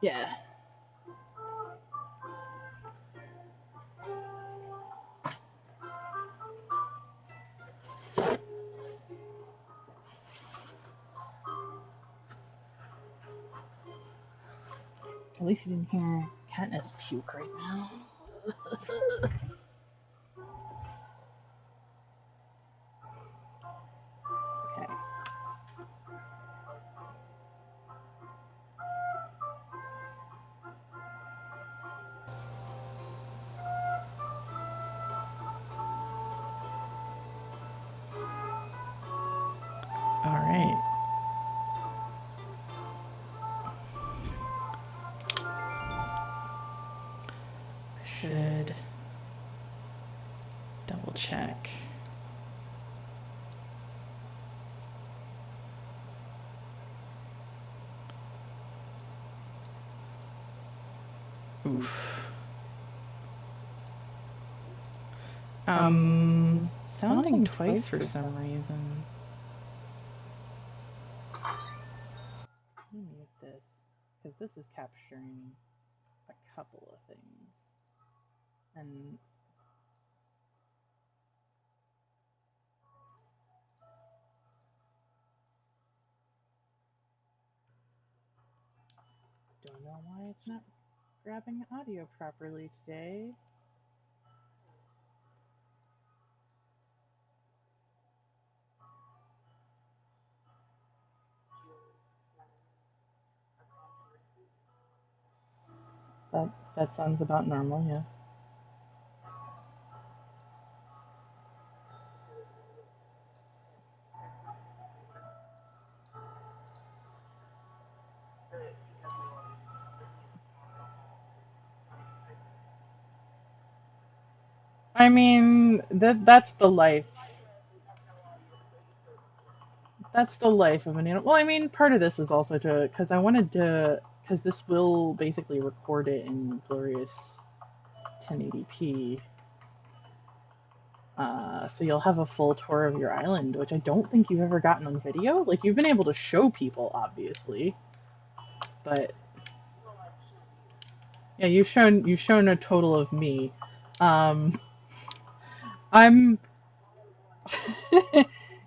Yeah. At least you didn't hear Katniss puke right now. Okay. All right. I should double check. Oof. Sounding twice for some reason. Let me mute this because this is capturing a couple of things. And don't know why it's not grabbing audio properly today. That sounds about normal, yeah. I mean, that's the life. That's the life of an animal. Well, I mean, part of this was also to because I wanted to because this will basically record it in glorious 1080p. So you'll have a full tour of your island, which I don't think you've ever gotten on video. Like you've been able to show people, obviously, but yeah, you've shown a total of me. Um, I'm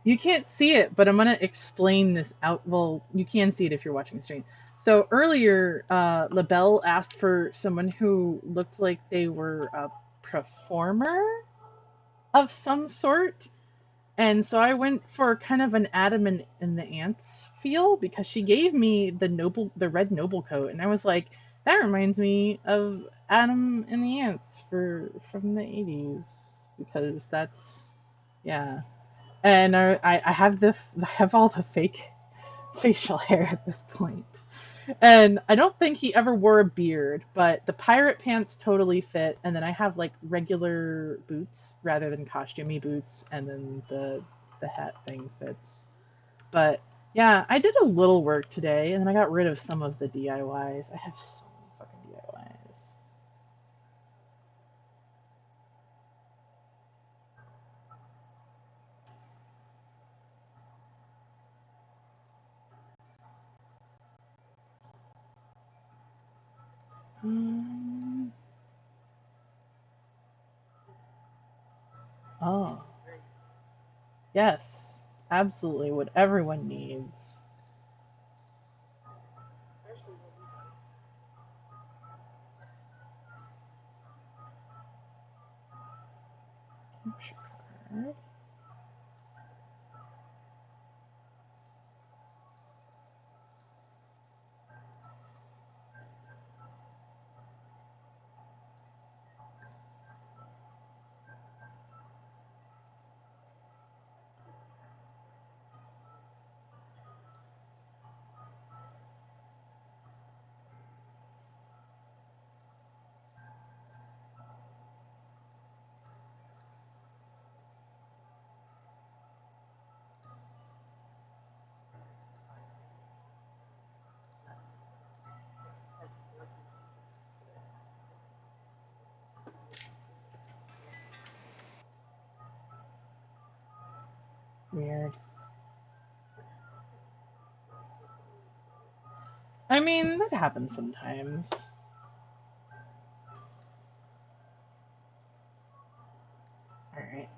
you can't see it, but I'm gonna explain this out. Well, you can see it if you're watching the stream. So earlier, LaBelle asked for someone who looked like they were a performer of some sort. And so I went for kind of an Adam and the Ants feel because she gave me the red noble coat, and I was like, that reminds me of Adam and the Ants from the 80s because that's yeah. And I have I have all the fake facial hair at this point. And I don't think he ever wore a beard, but the pirate pants totally fit. And then I have like regular boots rather than costumey boots, and then the hat thing fits. But yeah, I did a little work today, and then I got rid of some of the DIYs. I have so many fucking DIYs. Um, oh, yes, absolutely what everyone needs. Capture card. Weird. I mean, that happens sometimes. Alright.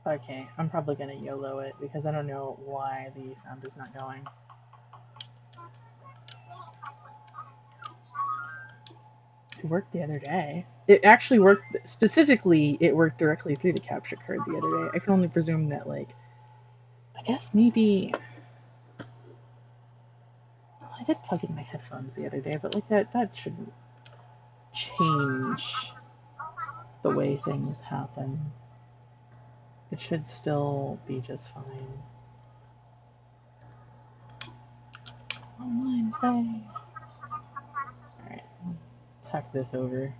Okay, I'm probably gonna YOLO it because I don't know why the sound is not going. It worked the other day. It actually worked, specifically, it worked directly through the capture card the other day. I can only presume that, like, I guess maybe. Well, I did plug in my headphones the other day, but, like, that shouldn't change the way things happen. It should still be just fine. Online play. Alright, tuck this over.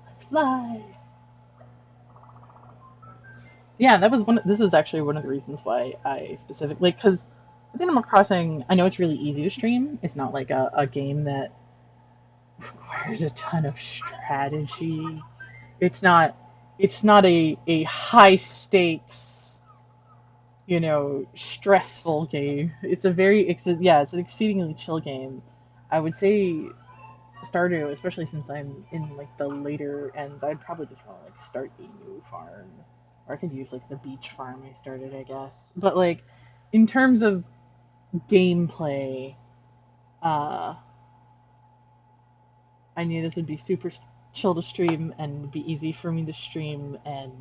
Let's fly! Yeah, that was one. This is actually one of the reasons why I specifically, because with Animal Crossing, I know it's really easy to stream. It's not like a game that requires a ton of strategy. It's not. It's not a high stakes, stressful game. It's an exceedingly chill game. I would say Stardew, especially since I'm in like the later ends, I'd probably just want to like start a new farm, or I could use like the beach farm I started, I guess. But like in terms of gameplay, uh, I knew this would be super chill to stream and would be easy for me to stream and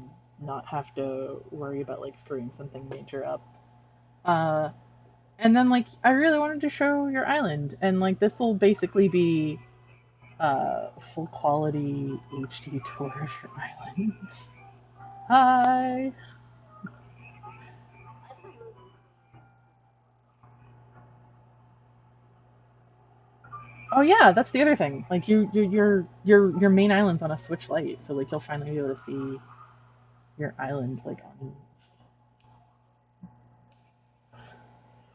not have to worry about like screwing something major up. Uh, and then like I really wanted to show your island, and like this will basically be full quality HD tour of your island. Hi. Oh yeah, that's the other thing. Like your main island's on a Switch Lite, so like you'll finally be able to see your island like on.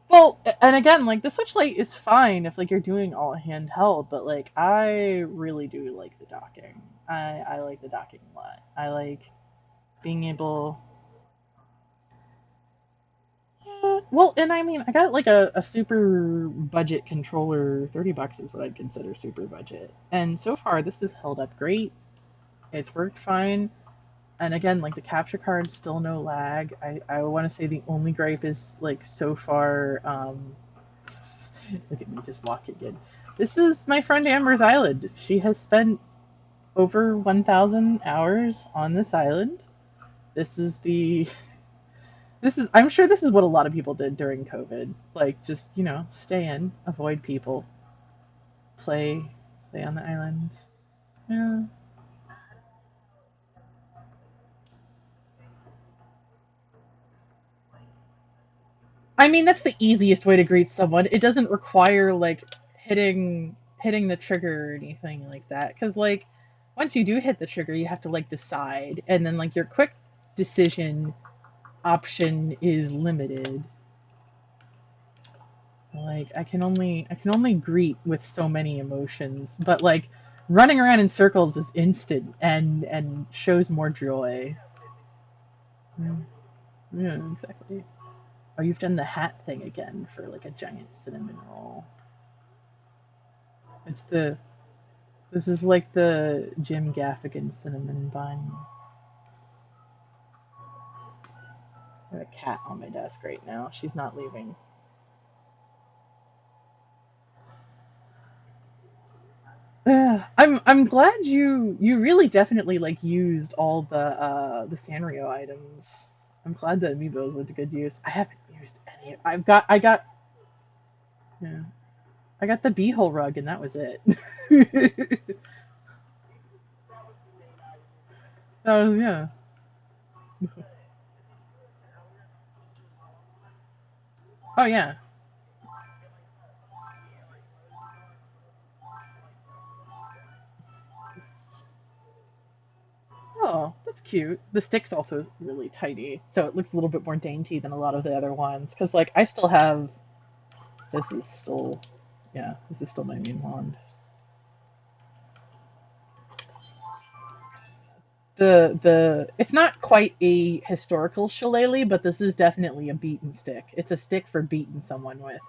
Well, and again, like the Switch Lite is fine if like you're doing all handheld, but like I really do like the docking. I like the docking a lot. I like being able. Yeah, well, and I mean, I got like a super budget controller. $30 is what I'd consider super budget. And so far, this has held up great. It's worked fine. And again, like the capture card, still no lag. I want to say the only gripe is like so far. Look at me just walking in. This is my friend Amber's island. She has spent over 1,000 hours on this island. This is the I'm sure this is what a lot of people did during COVID. Like just, stay in, avoid people, play, stay on the island. Yeah. I mean, that's the easiest way to greet someone. It doesn't require like hitting the trigger or anything like that, cuz like once you do hit the trigger, you have to like decide, and then like your quick decision option is limited. So like I can only greet with so many emotions, but like running around in circles is instant and shows more joy. Yeah, yeah, exactly. Oh, you've done the hat thing again for like a giant cinnamon roll. It's the This is like the Jim Gaffigan cinnamon bun. I have a cat on my desk right now. She's not leaving. I'm glad you really definitely like used all the Sanrio items. I'm glad the amiibos went to good use. I haven't used any. Yeah, I got the beehole rug and that was it. Yeah. Oh yeah. Oh, that's cute. The stick's also really tiny, so it looks a little bit more dainty than a lot of the other ones. Because, like, I still have this is still, yeah, this is still my main wand. The it's not quite a historical shillelagh, but this is definitely a beaten stick. It's a stick for beating someone with.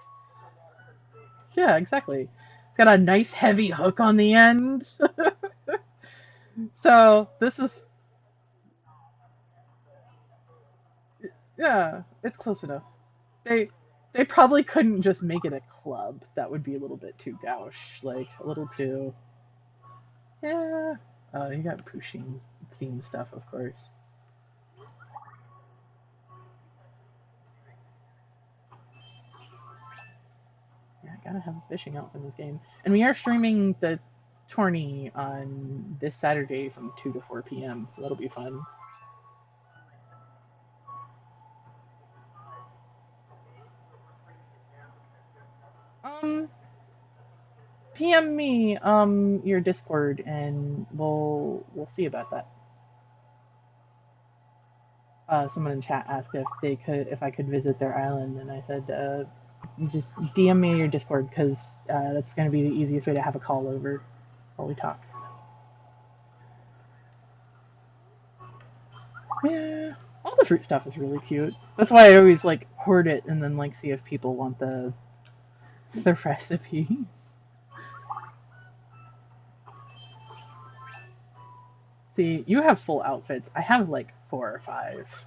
Yeah, exactly. It's got a nice heavy hook on the end. So this is, yeah, it's close enough. They they probably couldn't just make it a club. That would be a little bit too gauche, like a little too. Yeah. You got Pusheen's theme stuff, of course. Yeah, I gotta have a fishing outfit in this game. And we are streaming the tourney on this Saturday from 2 to 4 p.m., so that'll be fun. Um, PM me your Discord and we'll see about that. Someone in chat asked if I could visit their island, and I said just DM me your Discord because that's going to be the easiest way to have a call over while we talk. Yeah, all the fruit stuff is really cute. That's why I always like hoard it and then like see if people want the recipes. See, you have full outfits. I have like 4 or 5.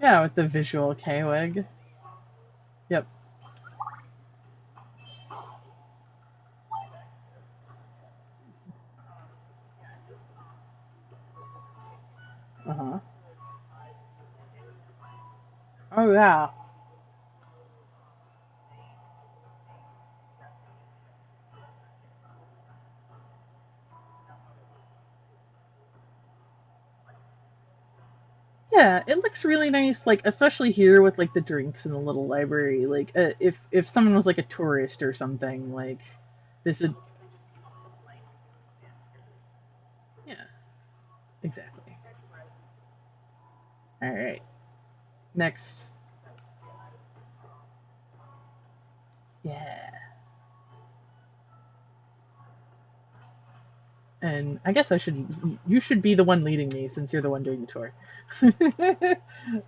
Yeah, with the visual K-Wig. Yep. Uh-huh. Oh yeah. Yeah, it looks really nice, like especially here with like the drinks in the little library. Like if someone was like a tourist or something, like this would, yeah, exactly. All right. Next. Yeah. And I guess you should be the one leading me since you're the one doing the tour.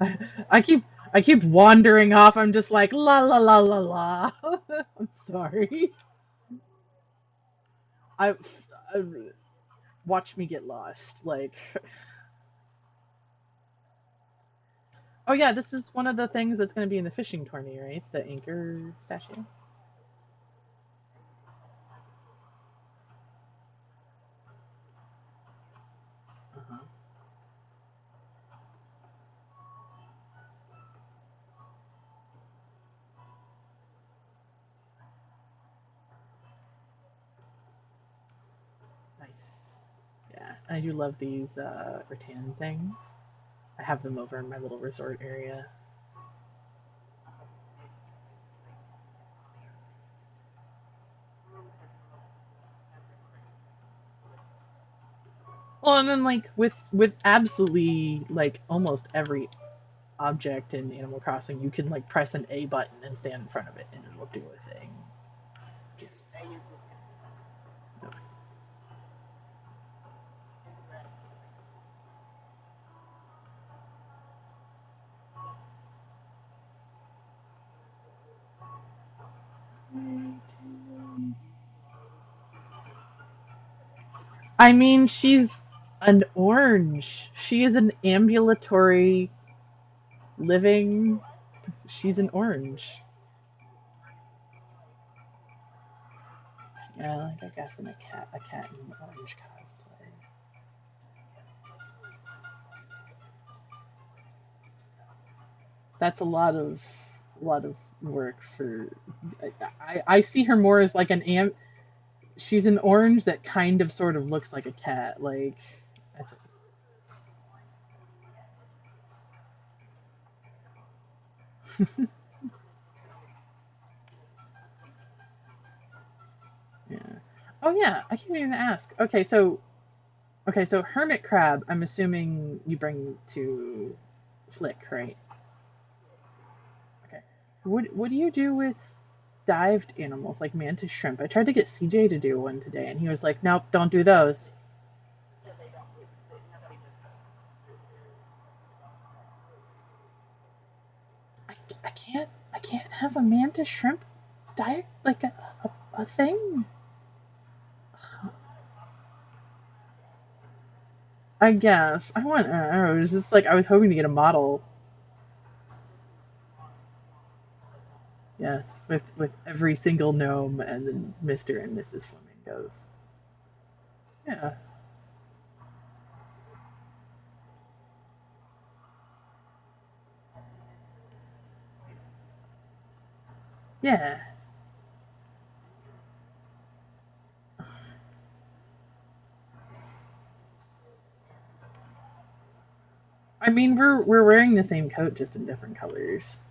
I, I keep I keep wandering off. I'm just like la la la la la. I'm sorry. I, I watch me get lost. Like, oh yeah, this is one of the things that's going to be in the fishing tourney, right? The anchor statue. Uh-huh. Nice. Yeah, I do love these rattan things. I have them over in my little resort area. Well, and then like with absolutely like almost every object in Animal Crossing, you can like press an A button and stand in front of it, and it'll do a thing. Just I mean, she's an orange. She is an ambulatory living. She's an orange. Yeah, like I guess in a cat in orange cosplay. That's a lot of work for. I see her more as like she's an orange that kind of sort of looks like a cat. Like that's yeah. Oh yeah, I can't even ask. Okay, so hermit crab. I'm assuming you bring to Flick, right? Okay. What do you do with dived animals like mantis shrimp? I tried to get CJ to do one today, and he was like, "Nope, don't do those." I, I can't have a mantis shrimp diet like a thing. I guess I want. I don't know. It was just like I was hoping to get a model. Yes, with every single gnome and then Mr. and Mrs. Flamingos. Yeah, yeah. I mean, we're wearing the same coat just in different colors.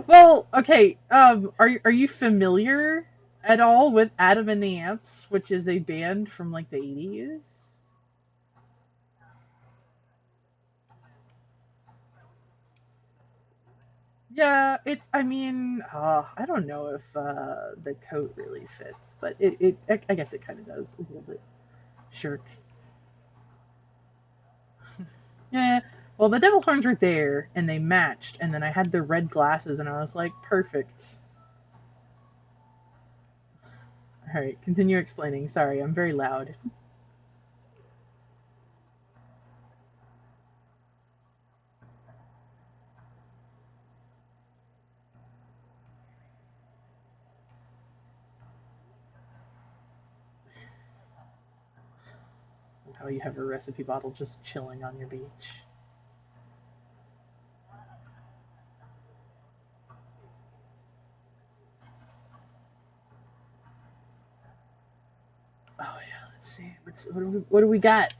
Well, okay. Are you familiar at all with Adam and the Ants, which is a band from like the 80s? Yeah, it's. I mean, I don't know if the coat really fits, but I guess it kind of does a little bit. Shirk. Yeah. Well, the devil horns were there, and they matched, and then I had the red glasses, and I was like, perfect. All right, continue explaining. Sorry, I'm very loud. How you have a recipe bottle just chilling on your beach. Oh yeah, let's see. What do we got?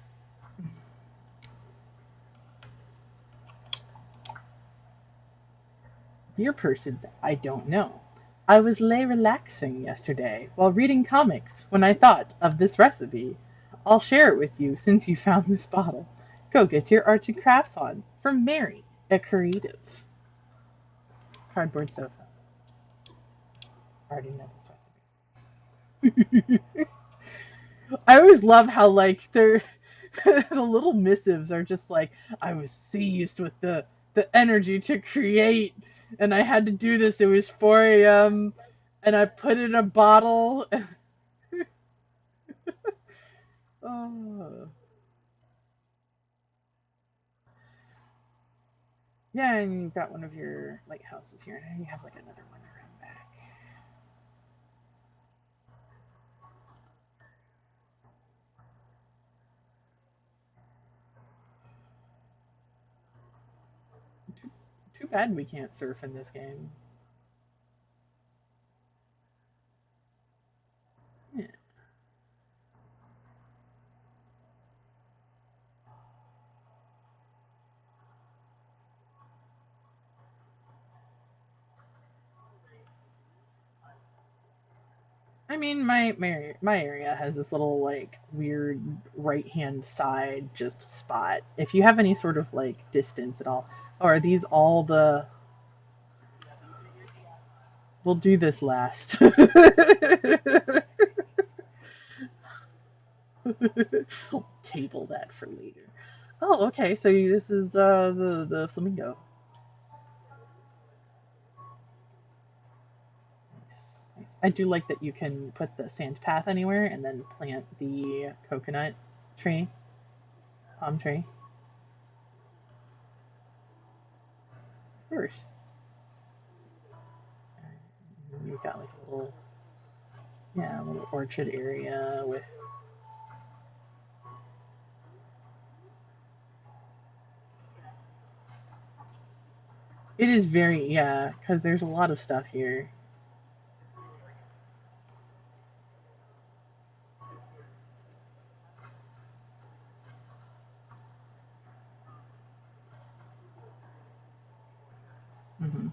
Dear person, I don't know. I was lay relaxing yesterday while reading comics when I thought of this recipe. I'll share it with you since you found this bottle. Go get your arts and crafts on. From Mary, a creative. Cardboard sofa. I already know this recipe. I always love how like they're the little missives are just like I was seized with the energy to create, and I had to do this. It was 4 a.m. and I put it in a bottle. Oh, yeah, and you've got one of your lighthouses here, and you have like another one around back. Too bad we can't surf in this game. Yeah. I mean, my area has this little like weird right hand side just spot. If you have any sort of like distance at all, or are these all the? We'll do this last. Table that for later. Oh, okay. So this is the flamingo. Nice, nice. I do like that you can put the sand path anywhere and then plant the coconut tree, palm tree. Of course. You've got like a little. Yeah, a little orchard area with. It is very, yeah, because there's a lot of stuff here. Hmm.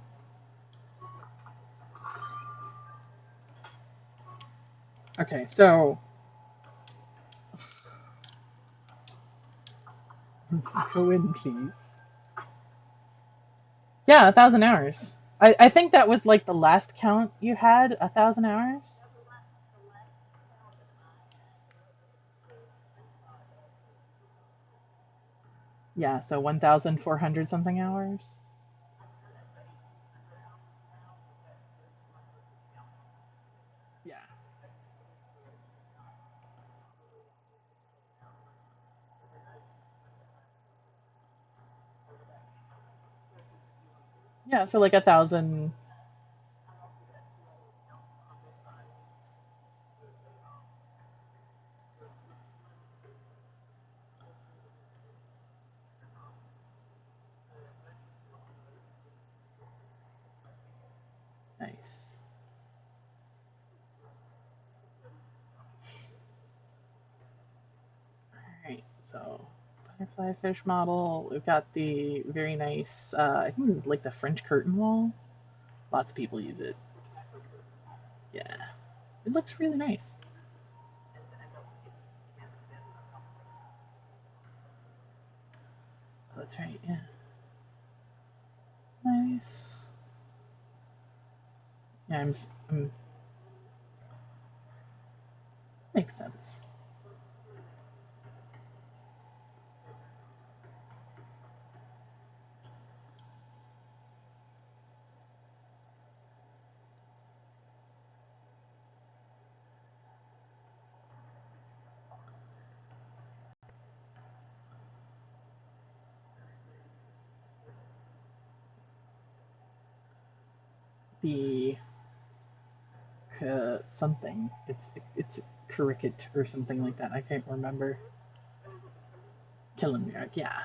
Okay, so go in, please. Yeah, 1,000 hours. I think that was like the last count you had, 1,000 hours. Yeah, so 1,400 something hours. Yeah. Yeah, so like 1,000. Nice. All right, so butterfly fish model. We've got the very nice, I think this is like the French curtain wall. Lots of people use it. Yeah, it looks really nice. That's right, yeah. Nice. Yeah, I'm makes sense. The something. It's cricket or something like that. I can't remember. Killenberg, yeah.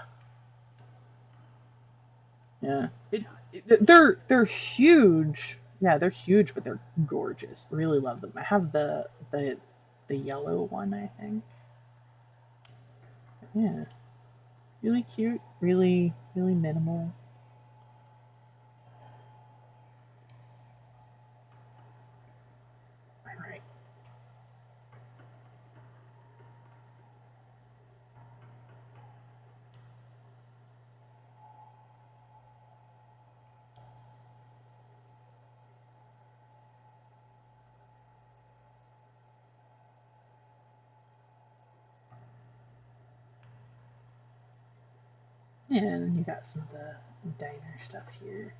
Yeah. They're huge. Yeah, they're huge, but they're gorgeous. Really love them. I have the yellow one, I think. Yeah. Really cute. Really minimal. All right. Yeah, and then you got some of the diner stuff here.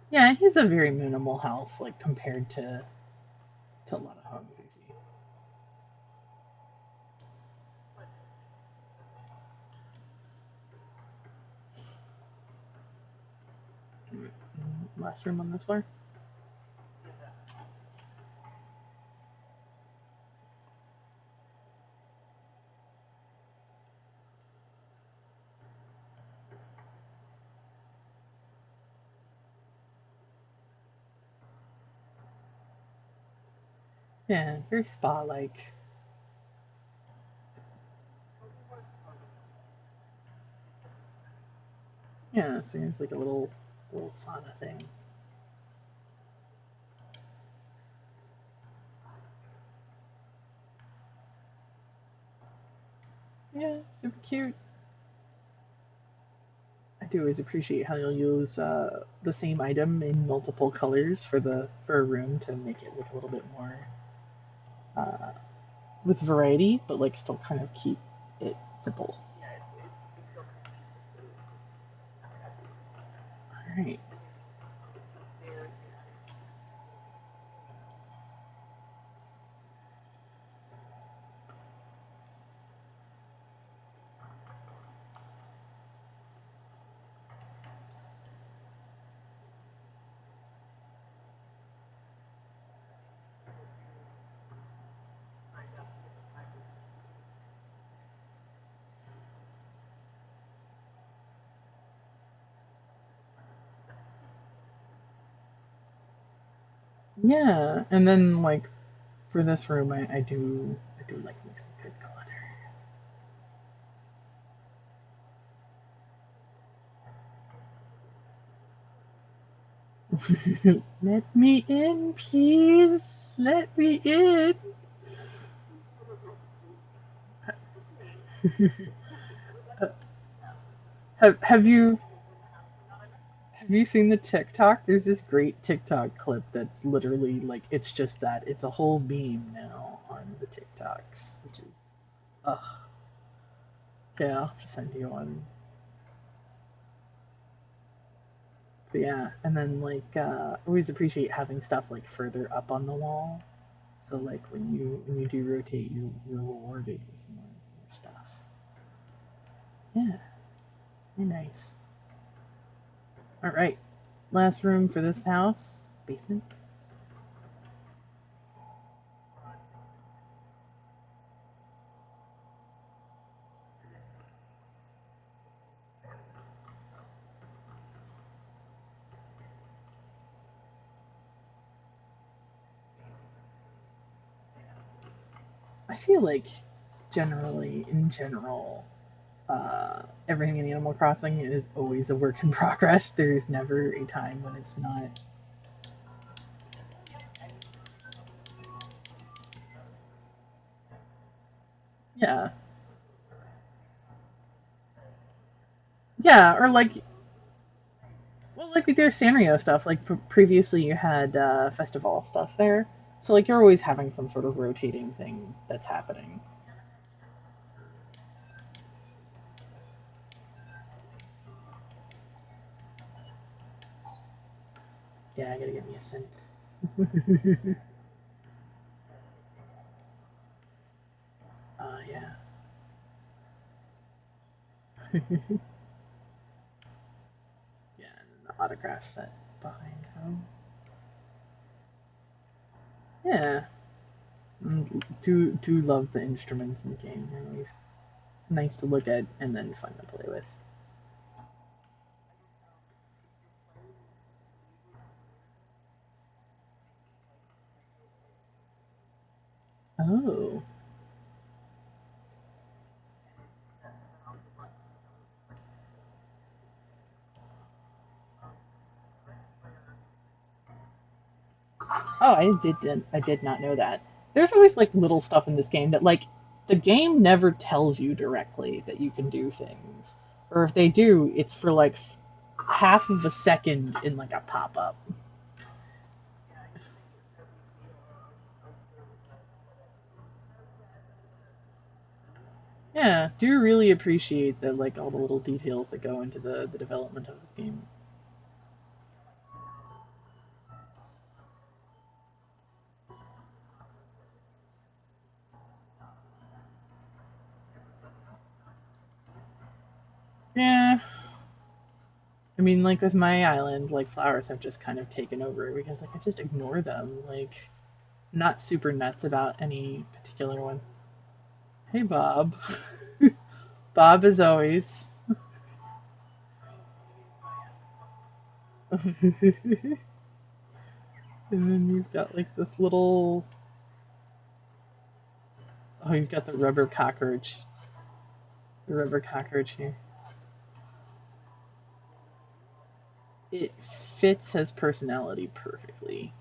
Yeah, he's a very minimal house, like compared to a lot of homes you see. Last room on this floor. Yeah, very spa like. Yeah, so it's like a little sauna thing. Yeah, super cute. I do always appreciate how you'll use the same item in multiple colors for a room to make it look a little bit more uh, with variety, but like still kind of keep it simple. right. Yeah, and then like for this room, I do like me some good clutter. Let me in, please. Let me in. Have you have you seen the TikTok? There's this great TikTok clip that's literally like it's just that. It's a whole meme now on the TikToks, which is ugh. Yeah, I'll have to send you one. But yeah, and then like always appreciate having stuff like further up on the wall. So like when you do rotate, you're rewarded with more stuff. Yeah, very nice. All right, last room for this house, basement. I feel like in general, everything in Animal Crossing is always a work in progress. There's never a time when it's not. Yeah, yeah, or like well, like with your Sanrio stuff, like previously you had festival stuff there, so like you're always having some sort of rotating thing that's happening. Yeah, I gotta get me a scent. Yeah. Yeah, and then the autograph set behind him. Yeah, do love the instruments in the game. They're always nice to look at and then fun to play with. Oh, oh, I did not know that. There's always like little stuff in this game that like the game never tells you directly that you can do things, or if they do, it's for like half of a second in like a pop up. Yeah, do really appreciate the like all the little details that go into the development of this game. Yeah, I mean, like with my island, like flowers have just kind of taken over because like I just ignore them. Like, not super nuts about any particular one. Hey, Bob. Bob, as always. And then you've got like this little. Oh, you've got the rubber cockroach. The rubber cockroach here. It fits his personality perfectly.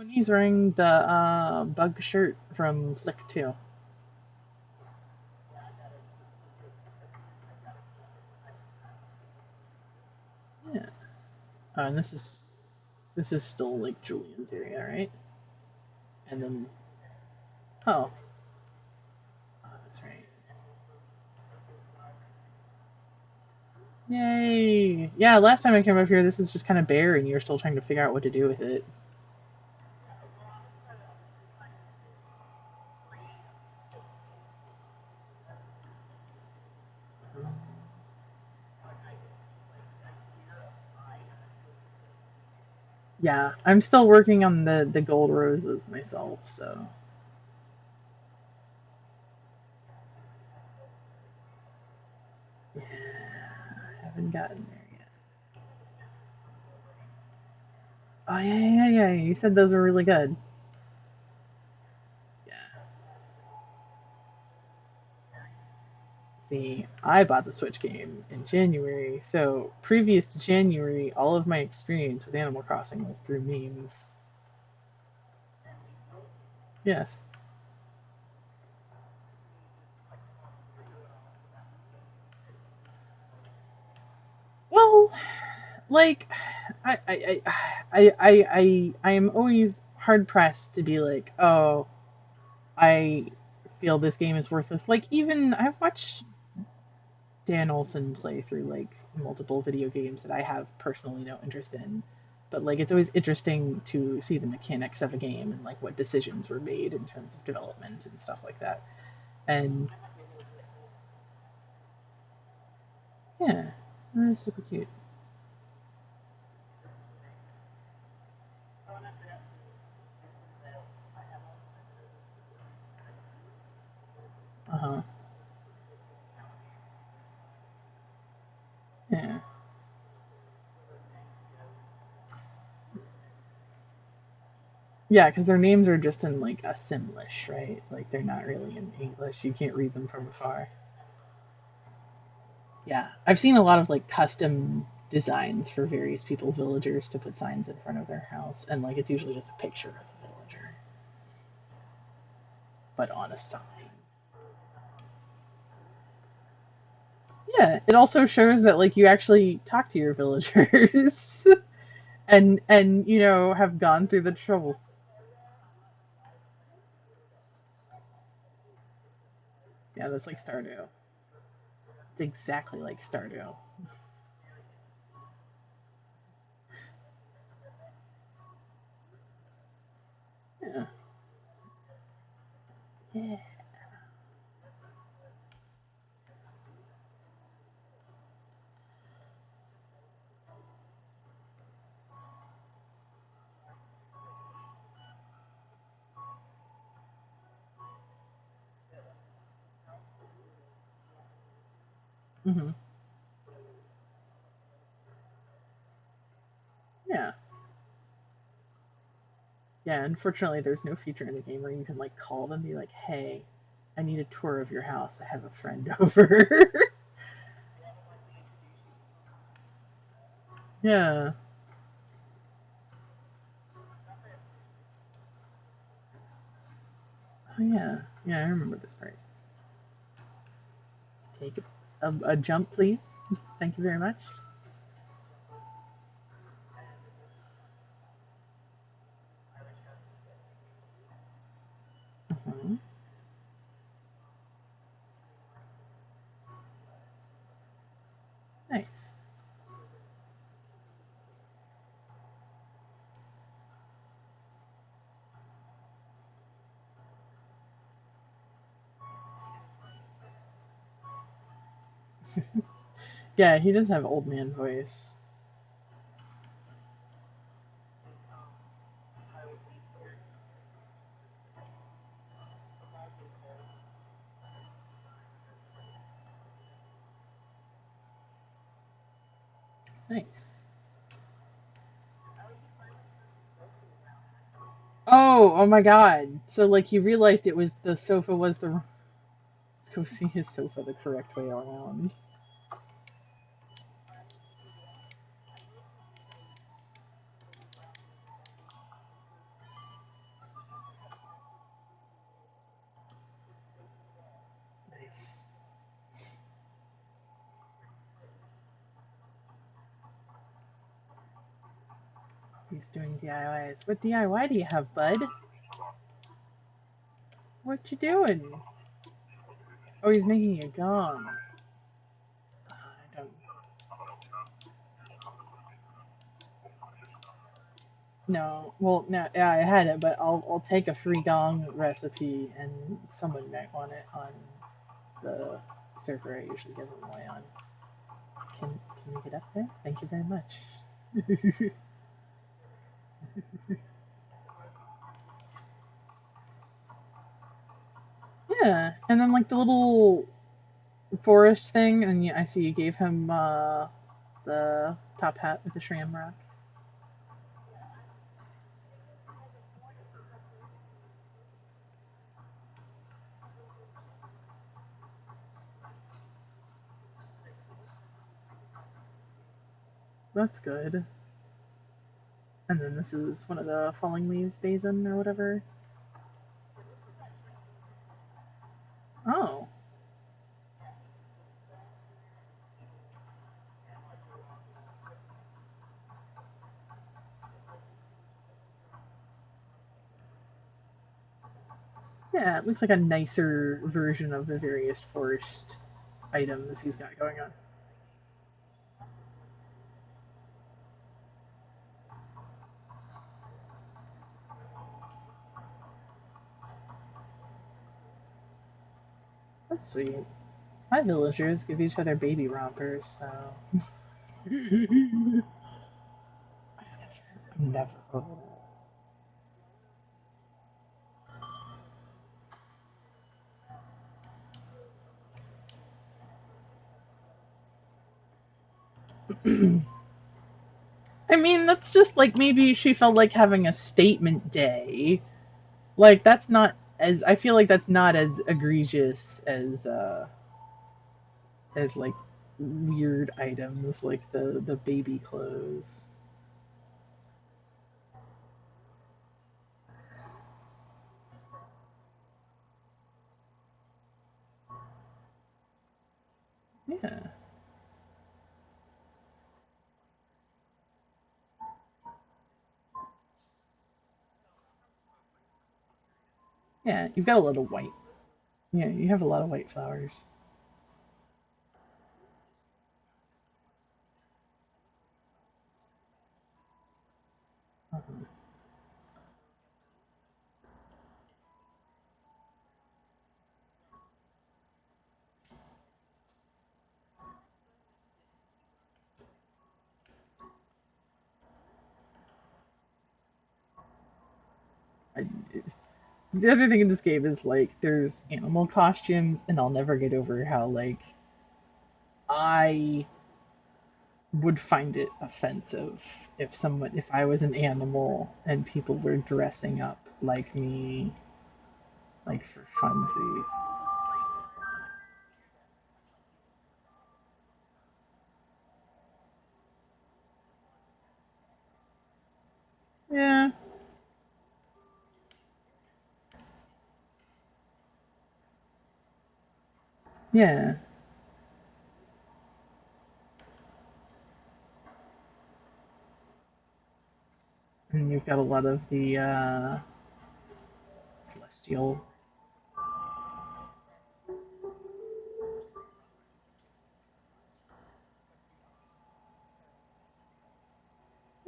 and he's wearing the bug shirt from Flick 2. Yeah. And this is still like Julian's area, right? And then oh, that's right. Yay! Yeah, last time I came up here, this is just kind of bare, and you're still trying to figure out what to do with it. Yeah, I'm still working on the gold roses myself, so yeah, I haven't gotten there yet. Oh yeah, yeah, yeah. You said those were really good. Yeah. See, I bought the Switch game in January, so previous to January, all of my experience with Animal Crossing was through memes. Yes. Well, like, I am always hard pressed to be like, oh, I feel this game is worthless. Like, even I've watched Dan Olson play through like multiple video games that I have personally no interest in. But like it's always interesting to see the mechanics of a game and like what decisions were made in terms of development and stuff like that. And yeah, that's super cute. Uh huh. Yeah. Yeah, because their names are just in like a Simlish, right? Like they're not really in English. You can't read them from afar. Yeah, I've seen a lot of like custom designs for various people's villagers to put signs in front of their house, and like it's usually just a picture of the villager, but on a sign. Yeah, it also shows that like you actually talk to your villagers and have gone through the trouble. Yeah, that's like Stardew. It's exactly like Stardew. Yeah. Yeah. Hmm. Yeah. Yeah, unfortunately there's no feature in the game where you can like call them and be like, "Hey, I need a tour of your house. I have a friend over." Yeah. Oh yeah. Yeah, I remember this part. Take a jump, please. Thank you very much. Hmm. Nice. Yeah, he does have old man voice. Nice. Oh my God. So like he realized it was the sofa was the let's go see his sofa the correct way around. He's doing DIYs. What DIY do you have, bud? What you doing? Oh, he's making a gong. I don't. No, well, no, yeah, I had it, but I'll take a free gong recipe, and someone might want it on the server I usually give them away on. Can you get up there? Thank you very much. Yeah, and then like the little forest thing, and I see you gave him the top hat with the shamrock. That's good. And then this is one of the falling leaves basin or whatever. Oh. Yeah, it looks like a nicer version of the various forest items he's got going on. That's sweet. My villagers give each other baby rompers, so. I'm never over that. I mean, that's just like maybe she felt like having a statement day. Like that's not as I feel like that's not as egregious as like weird items like the baby clothes. Yeah. Yeah, you've got a lot of white. Yeah, you have a lot of white flowers. Uh-huh. I, the other thing in this game is like there's animal costumes, and I'll never get over how like I would find it offensive if I was an animal and people were dressing up like me, like for funsies. Yeah, yeah. And you've got a lot of the celestial.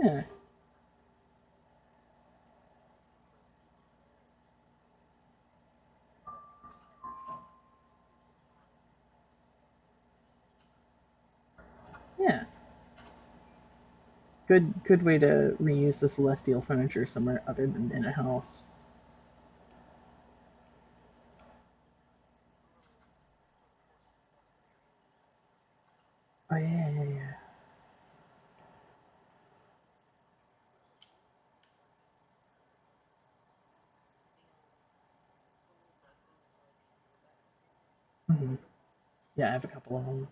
Yeah, yeah. Good way to reuse the celestial furniture somewhere other than in a house. Oh yeah, yeah, yeah. Hmm. Yeah, I have a couple of them.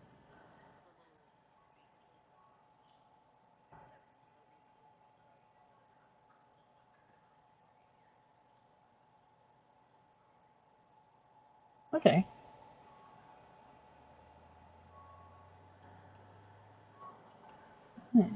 Okay. Hmm.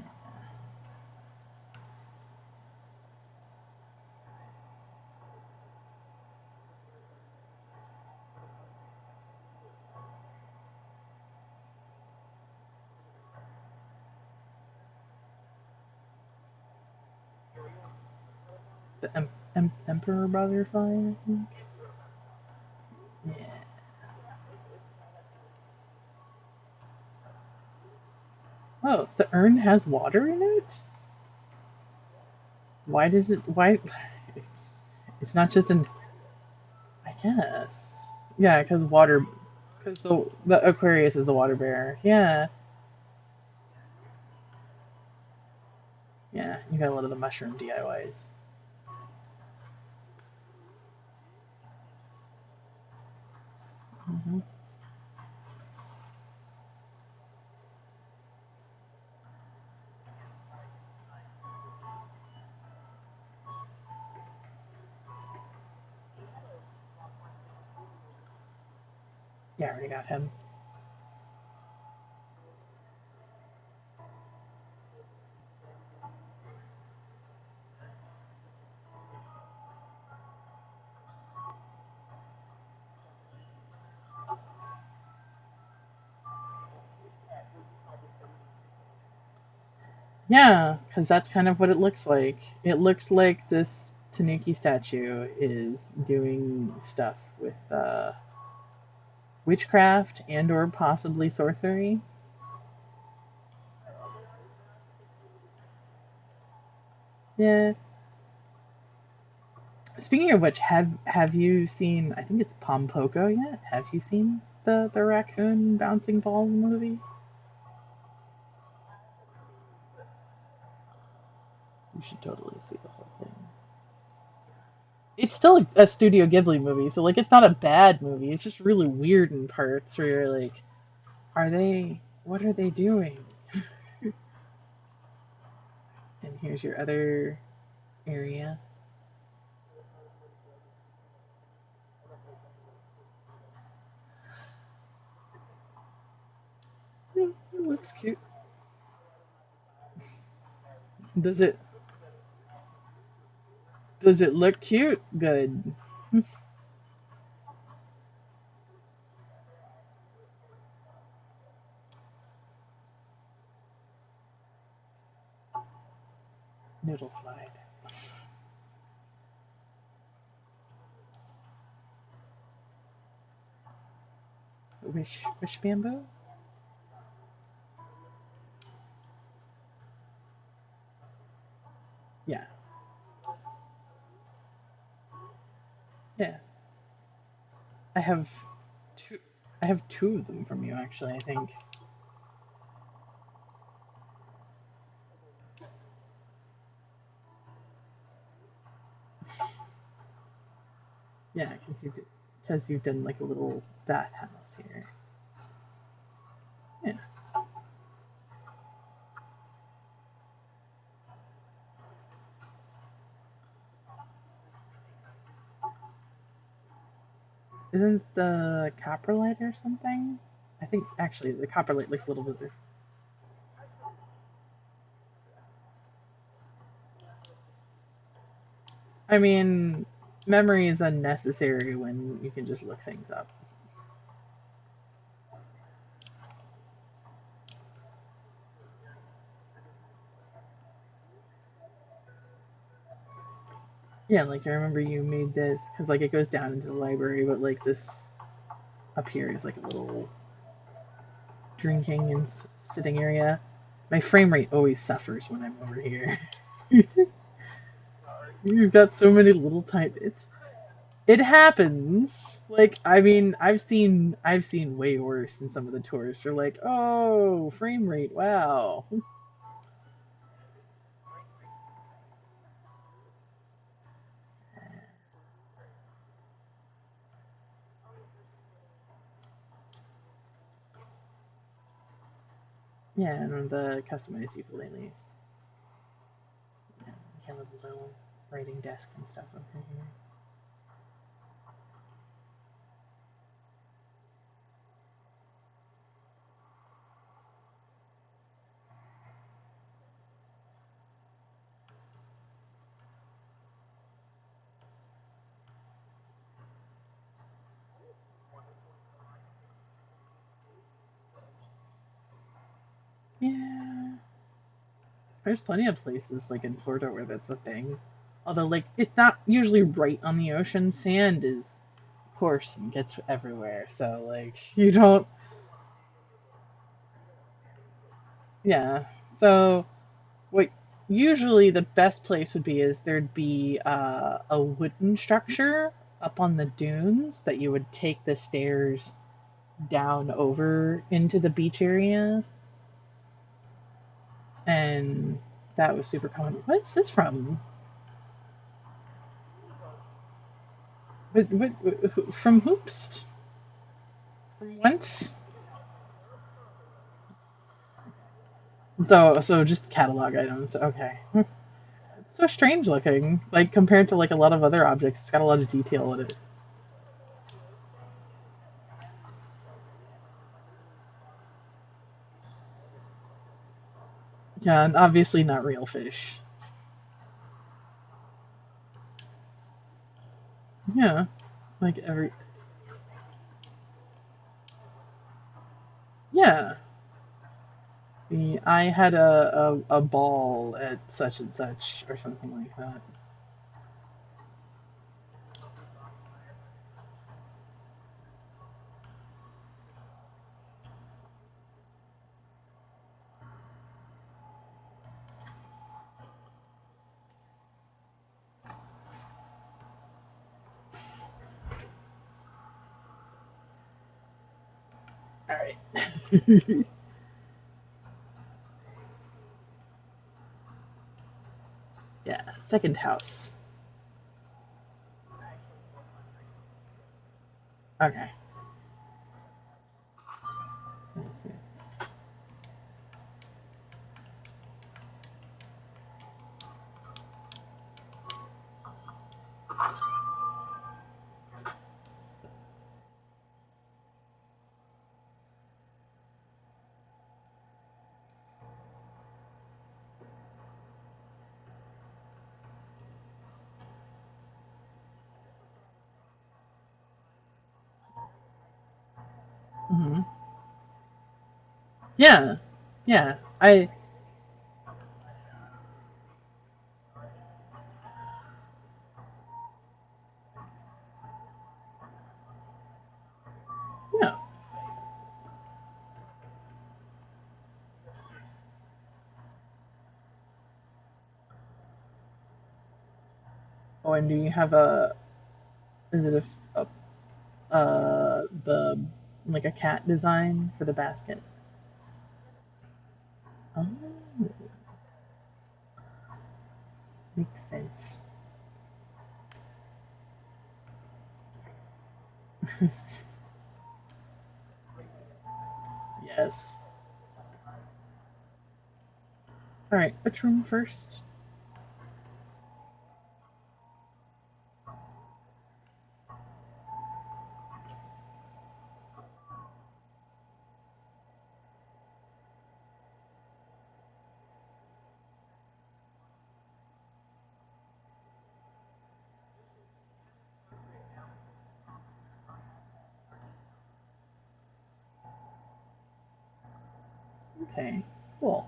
The Emperor Butterfly, I think. Yeah. Oh, the urn has water in it? Why does it? Why? It's it's not just an. I guess. Yeah, because water. Because the Aquarius is the water bearer. Yeah. Yeah. You got a lot of the mushroom DIYs. Hmm. Yeah, I already got him. Yeah, because that's kind of what it looks like. It looks like this Tanuki statue is doing stuff with witchcraft and or possibly sorcery. Yeah. Speaking of which, have you seen? I think it's Pompoko yet. Have you seen the raccoon bouncing balls movie? You should totally see the whole thing. It's still a Studio Ghibli movie, so like it's not a bad movie. It's just really weird in parts where you're like, are they? What are they doing? And here's your other area. It looks cute. Does it? Does it look cute? Good. Noodle slide. Wish bamboo. Yeah. Yeah. I have two. I have two of them from you actually. I think. Yeah, because you've done like a little bathhouse here. Yeah. Isn't the copperlight or something? I think actually the copperlight looks a little bit. I mean, memory is unnecessary when you can just look things up. Yeah, like I remember you made this because like it goes down into the library, but like this up here is like a little drinking and sitting area. My frame rate always suffers when I'm over here. You've got so many little tiny. It happens. Like I mean, I've seen way worse in some of the tours. They're like, oh, frame rate, wow. Yeah, and the customized ukuleles. Yeah, you have a little writing desk and stuff over here. Yeah, there's plenty of places like in Florida where that's a thing. Although, like, it's not usually right on the ocean. Sand is coarse and gets everywhere. So, like, you don't. Yeah. So, what usually the best place would be is there'd be a wooden structure up on the dunes that you would take the stairs down over into the beach area, and that was super common. What's this from? From Hoopst? From whence? So just catalog items. Okay. It's so strange looking, like compared to like a lot of other objects. It's got a lot of detail in it. Yeah, and obviously not real fish. Yeah, like every. Yeah, I had a ball at such and such or something like that. All right. Yeah, second house. Okay. Let's see. Hmm. Yeah, yeah. Yeah. Oh, and do you have a? Is it the like a cat design for the basket? Oh, makes sense. Yes. All right, which room first? Okay, cool.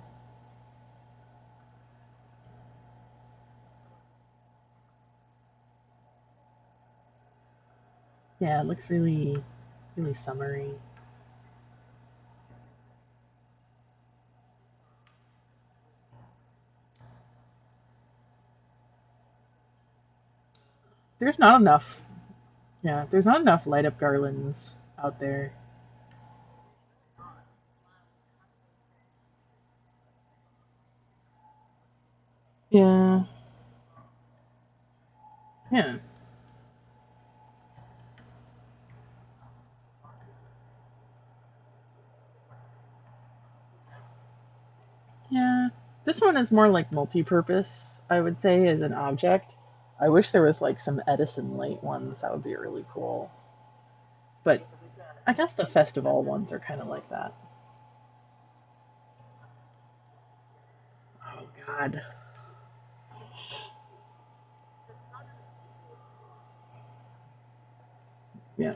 Yeah, it looks really, really summery. There's not enough. Yeah, there's not enough light up garlands out there. Yeah, yeah, yeah. This one is more like multi-purpose, I would say, as an object. I wish there was like some Edison light ones. That would be really cool. But I guess the festival ones are kind of like that. Oh God. Yeah.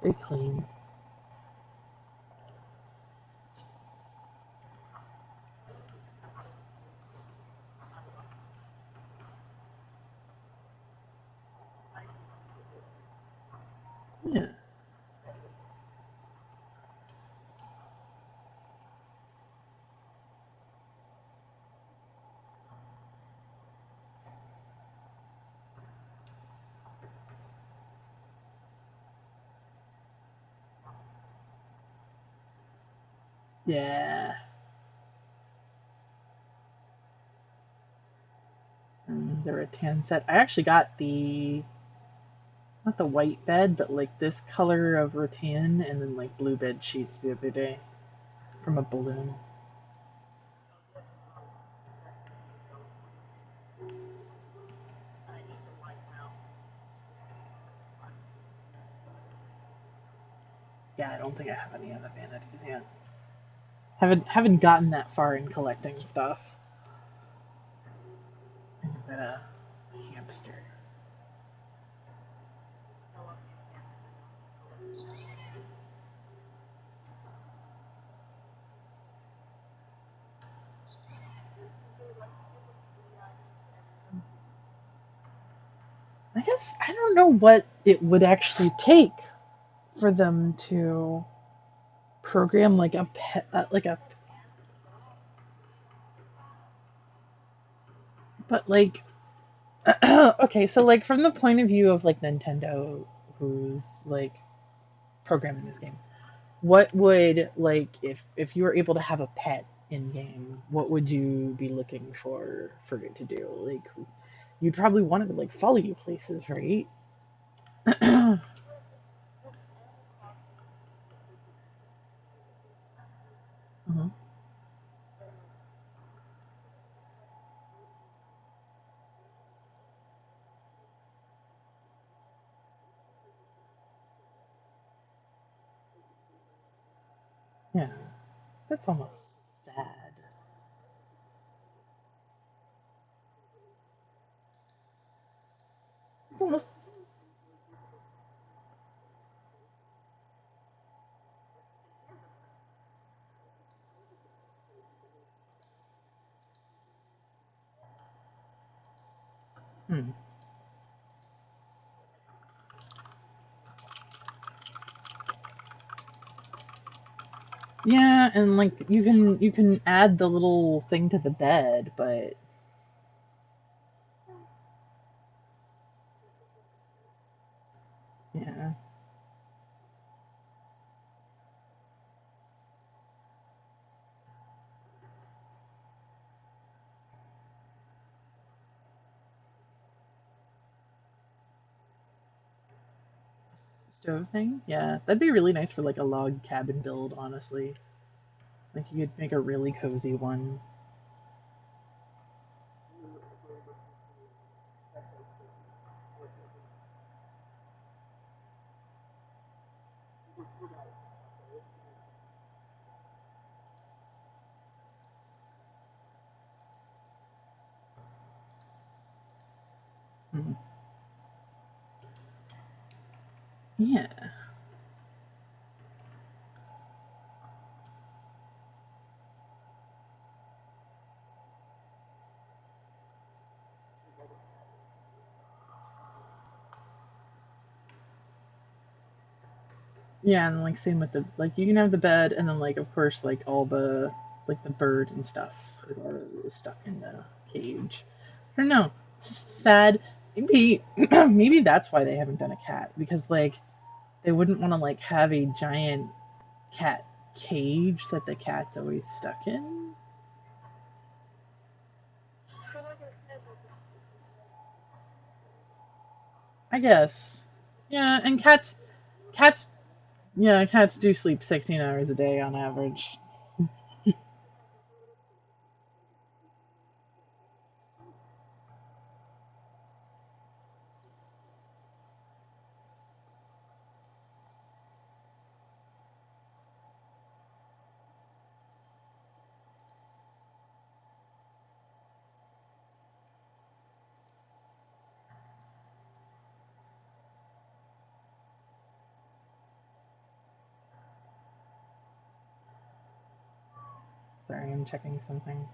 Very clean. Yeah. Yeah. And the rattan set. I actually got the not the white bed, but like this color of rattan and then like blue bed sheets the other day from a balloon. Yeah, I don't think I have any other vanities yet. Haven't gotten that far in collecting stuff. But hamster. I guess I don't know what it would actually take for them to program like a pet, like a, but like, okay, so like from the point of view of like Nintendo, who's like programming this game, what would like if you were able to have a pet in game, what would you be looking for it to do? Like, you'd probably want it to like follow you places, right? Mhm. Yeah, that's almost sad. It's almost. Hmm. Yeah, and like you can add the little thing to the bed, but yeah, stove thing. Yeah, that'd be really nice for like a log cabin build, honestly. Like you could make a really cozy one. Mhm. Yeah. Yeah, and like same with the like you can have the bed and then like of course like all the like the bird and stuff is all stuck in the cage. I don't know. It's just sad. Maybe maybe that's why they haven't done a cat because like they wouldn't want to like have a giant cat cage that the cat's always stuck in. I guess. Yeah, and cats yeah, cats do sleep 16 hours a day on average. Sorry, I'm checking something.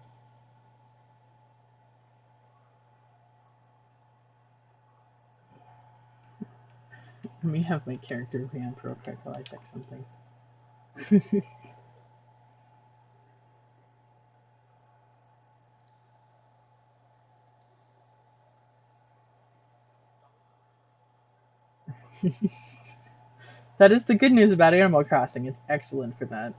Let me have my character be on pro quick while I check something. That is the good news about Animal Crossing. It's excellent for that.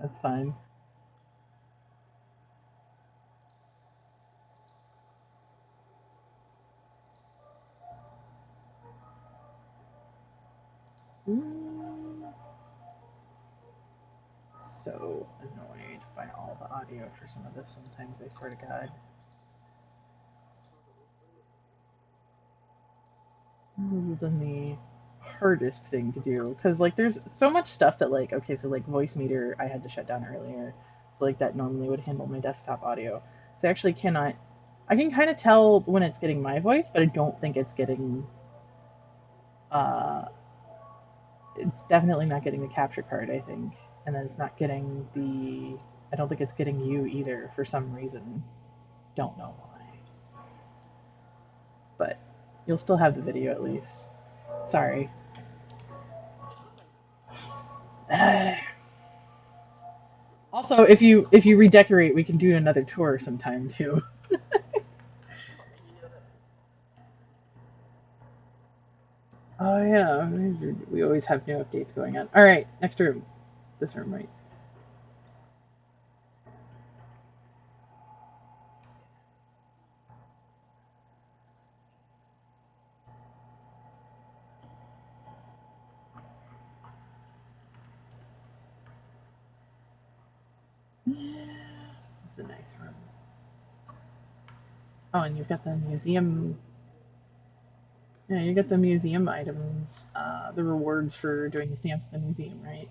That's fine. So annoyed by all the audio for some of this sometimes, I swear to God. This has been the hardest thing to do because like there's so much stuff that like okay so like Voicemeeter I had to shut down earlier, so like that normally would handle my desktop audio, so I actually cannot. I can kind of tell when it's getting my voice, but I don't think it's getting uh it's definitely not getting the capture card, I think, and then it's not getting the, I don't think it's getting you either for some reason, don't know why, but you'll still have the video at least. Sorry. Also, if you redecorate, we can do another tour sometime too. Oh yeah, we always have new updates going on. All right, next room. This room, right? Yeah, it's a nice room. Oh, and you've got the museum. Yeah, you got the museum items, the rewards for doing the stamps at the museum, right?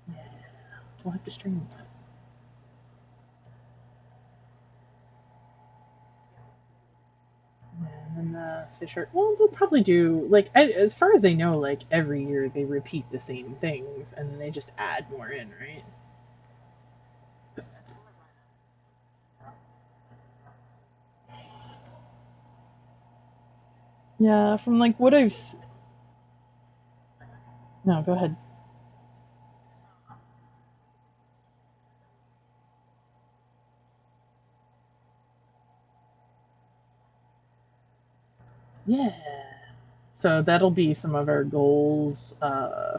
Yeah, we'll have to stream that. Yeah, and the fish art. Well, they'll probably do like as far as I know, like every year they repeat the same things and then they just add more in, right? Yeah, from like what no, go ahead. Yeah. So that'll be some of our goals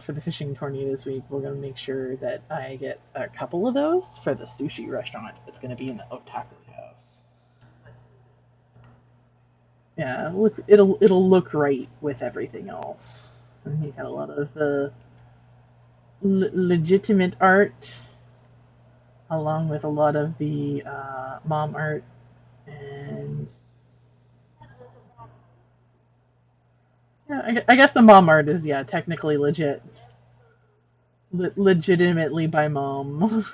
for the fishing tourney this week. We're going to make sure that I get a couple of those for the sushi restaurant. It's going to be in the Otaku House. Yeah, look, it'll look right with everything else. And you got a lot of the legitimate art, along with a lot of the mom art, and yeah, I guess the mom art is yeah technically legit, legitimately by mom.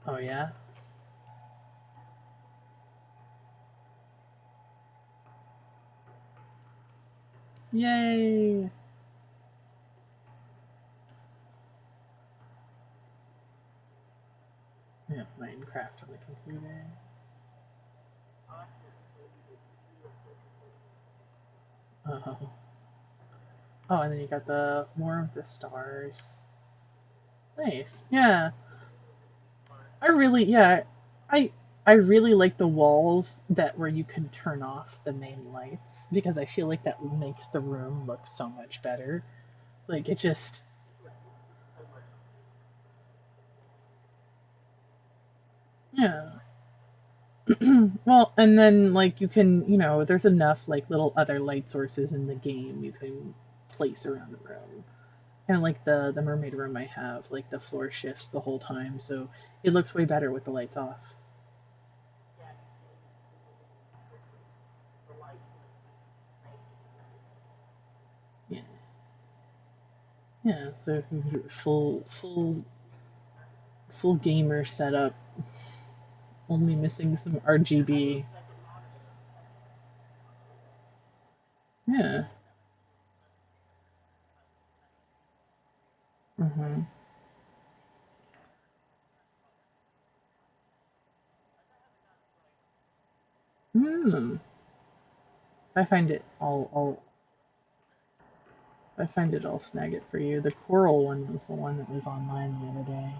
Oh yeah. Yay. Yeah, Minecraft on the computer. Oh. Oh, and then you got the more of the stars. Nice. Yeah. I really, yeah, I I really like the walls that where you can turn off the main lights because I feel like that makes the room look so much better. Like it just, yeah. Well, and then like you can, there's enough like little other light sources in the game you can place around the room. Kind of like the mermaid room I have, like the floor shifts the whole time, so it looks way better with the lights off. Yeah. Yeah, so full gamer setup, only missing some RGB. Yeah. Mm-hmm. Mm. I find it I find it, I'll snag it for you. The coral one was the one that was online the other day.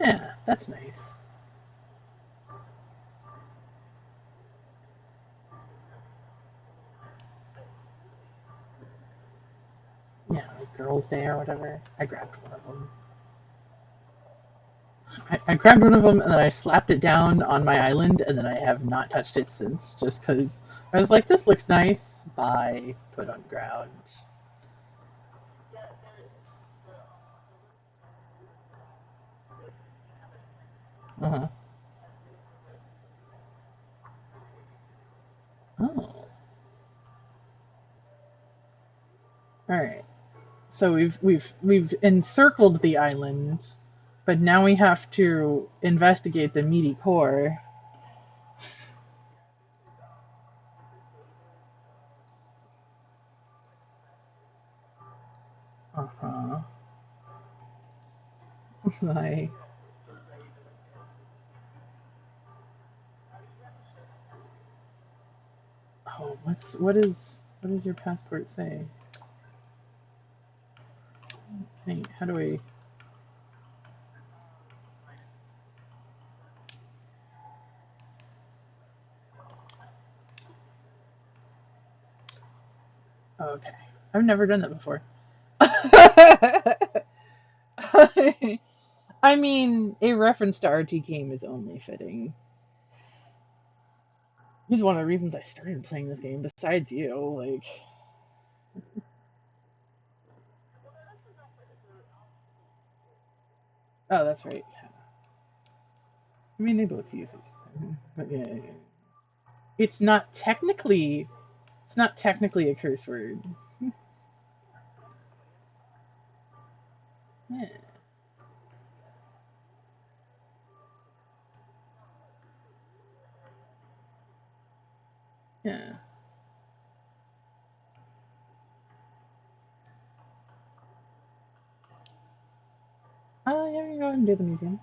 Yeah, that's nice. Yeah, like Girls' Day or whatever. I grabbed one of them. I grabbed one of them and then I slapped it down on my island and then I have not touched it since just because I was like, this looks nice. Bye. Put on ground. Uh-huh. Oh. All right. So we've encircled the island, but now we have to investigate the meaty core. Uh-huh. Like, oh, what does your passport say? Hey, how do we? Oh, okay, I've never done that before. I mean, a reference to RT game is only fitting. He's one of the reasons I started playing this game. Besides you, like, oh, that's right. I mean, they both use it, but yeah, it's not technically it's not technically a curse word. Yeah, yeah. Oh, yeah, we can go ahead and do the museum.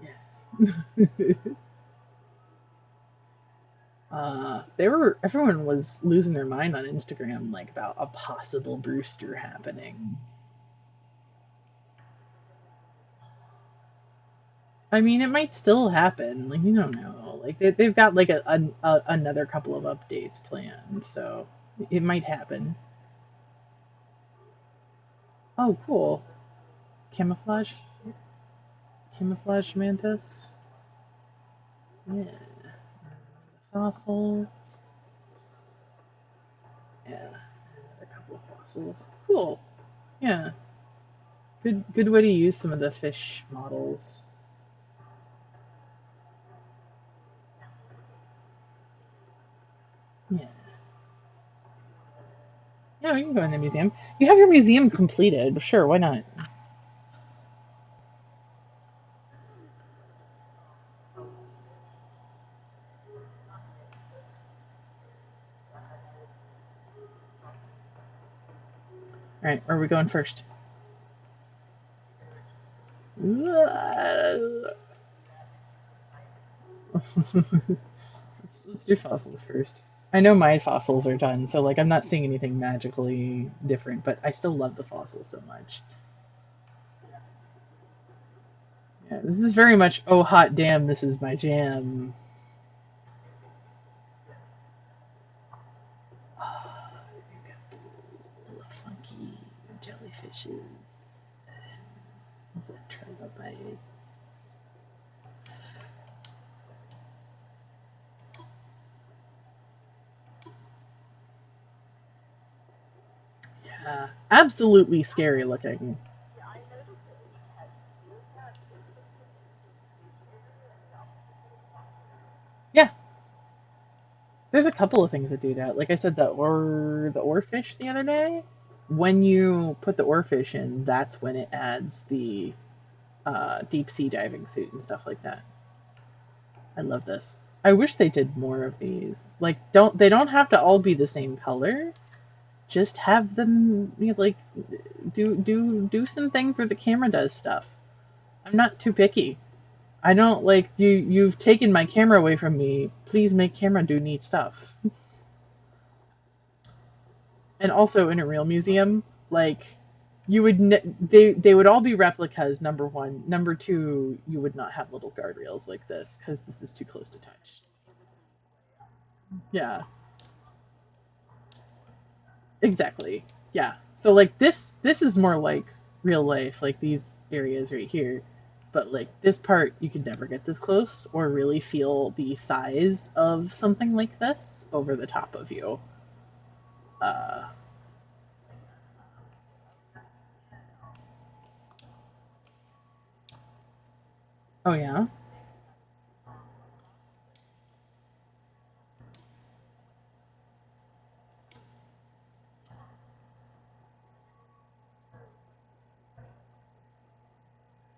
Yes. Everyone was losing their mind on Instagram, like about a possible Brewster happening. I mean, it might still happen. Like, you don't know. Like, they've got like another couple of updates planned, so it might happen. Oh, cool. Camouflage, camouflage mantis. Yeah. Fossils. Yeah. Another couple of fossils. Cool. Yeah. Good way to use some of the fish models. Yeah. Yeah, we can go in the museum. You have your museum completed. Sure, why not? All right, where are we going first? Let's do fossils first. I know my fossils are done, so like I'm not seeing anything magically different, but I still love the fossils so much. Yeah, this is very much oh hot damn, this is my jam. Oh, you got the little funky jellyfishes. What's that? Trilobites. Yeah, absolutely scary looking. Yeah, there's a couple of things that do that. Like I said, the oarfish the other day. When you put the oarfish in, that's when it adds the deep sea diving suit and stuff like that. I love this. I wish they did more of these. Like, don't have to all be the same color. Just have them, you know, like do some things where the camera does stuff. I'm not too picky. I don't like you. You've taken my camera away from me. Please make camera do neat stuff. And also in a real museum, like you would they would all be replicas. Number one, number two, you would not have little guardrails like this because this is too close to touch. Yeah, exactly. Yeah. So like this is more like real life, like these areas right here. But like this part, you could never get this close or really feel the size of something like this over the top of you. Uh, oh yeah.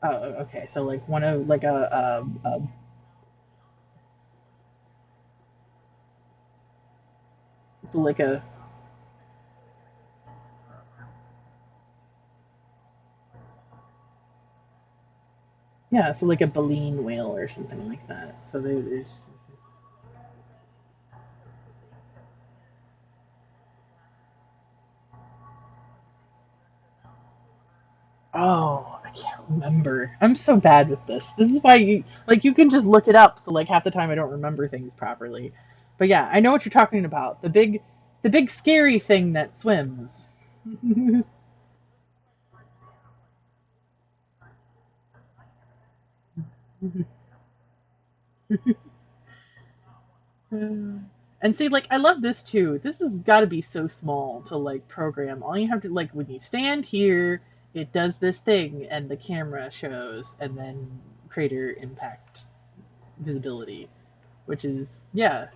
Oh, okay. So like one of like a so like a yeah, so like a baleen whale or something like that. So there's oh, I can't remember. I'm so bad with this. This is why you like you can just look it up. So like half the time I don't remember things properly. But yeah, I know what you're talking about. The big scary thing that swims. And see, like, I love this too. This has got to be so small to like program. All you have to like when you stand here, it does this thing, and the camera shows, and then crater impact visibility, which is yeah.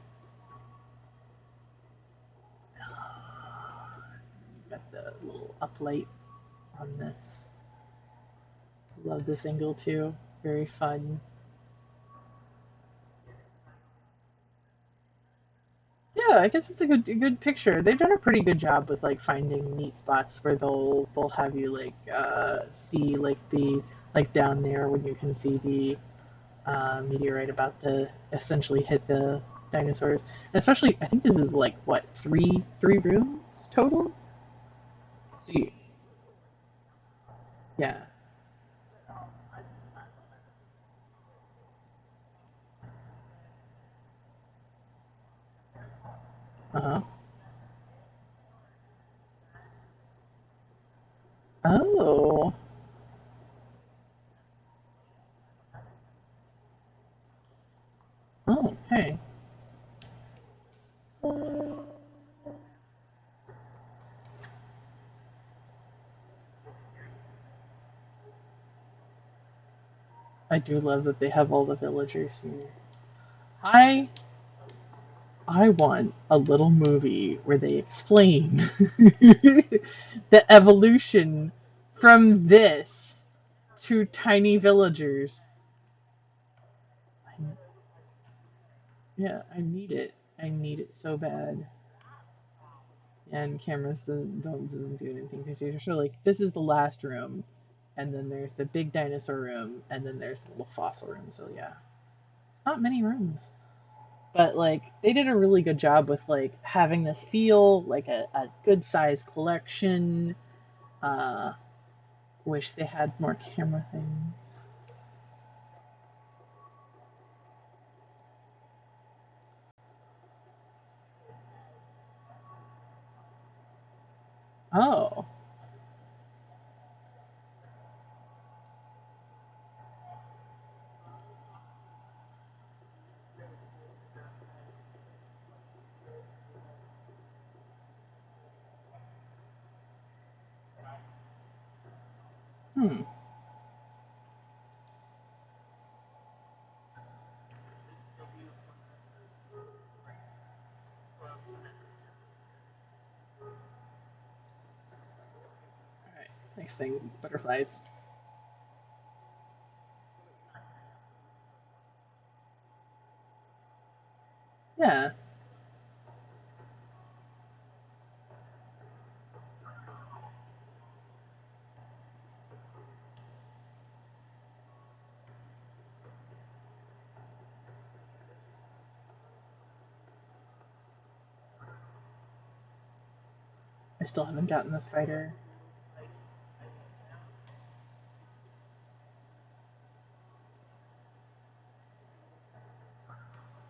Got the little uplight on this. Love this angle too. Very fun. Yeah, I guess it's a good picture. They've done a pretty good job with like finding neat spots where they'll have you like see like the like down there when you can see the meteorite about to essentially hit the dinosaurs. And especially, I think this is like what three rooms total. See, yeah, Uh-huh. Oh. Oh, okay. I do love that they have all the villagers here. I I want a little movie where they explain the evolution from this to tiny villagers. I, yeah, I need it. I need it so bad. And cameras doesn't do anything because you're sure like this is the last room, and then there's the big dinosaur room, and then there's the little fossil room. So yeah, not many rooms. But like they did a really good job with like having this feel like a good sized collection. Uh, wish they had more camera things. Oh, hmm. All right. Next thing, butterflies. Yeah. I still haven't gotten the spider.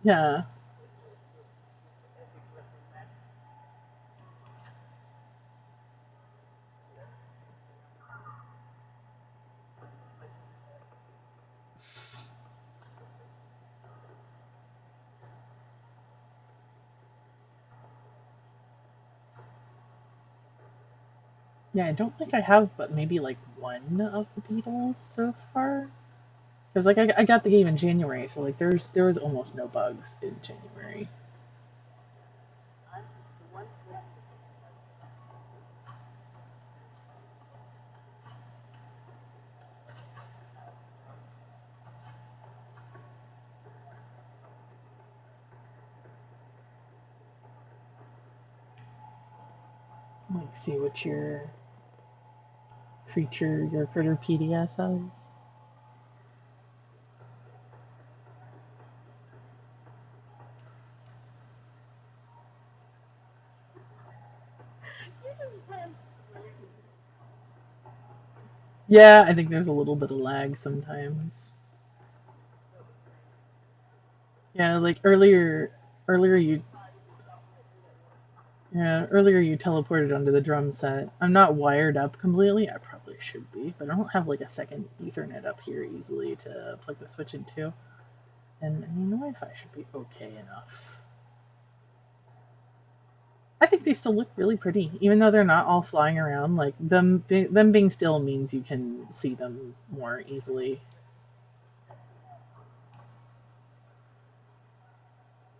Yeah. Yeah, I don't think I have, but maybe like one of the beetles so far. Because like I got the game in January, so like there was almost no bugs in January. Let me see what your creature, your Critterpedia says. Yeah, I think there's a little bit of lag sometimes. Yeah, like earlier you yeah, earlier you teleported onto the drum set. I'm not wired up completely. I probably should be, but I don't have like a second Ethernet up here easily to plug the switch into. And I mean, the Wi-Fi should be okay enough. I think they still look really pretty, even though they're not all flying around. Like them being still means you can see them more easily.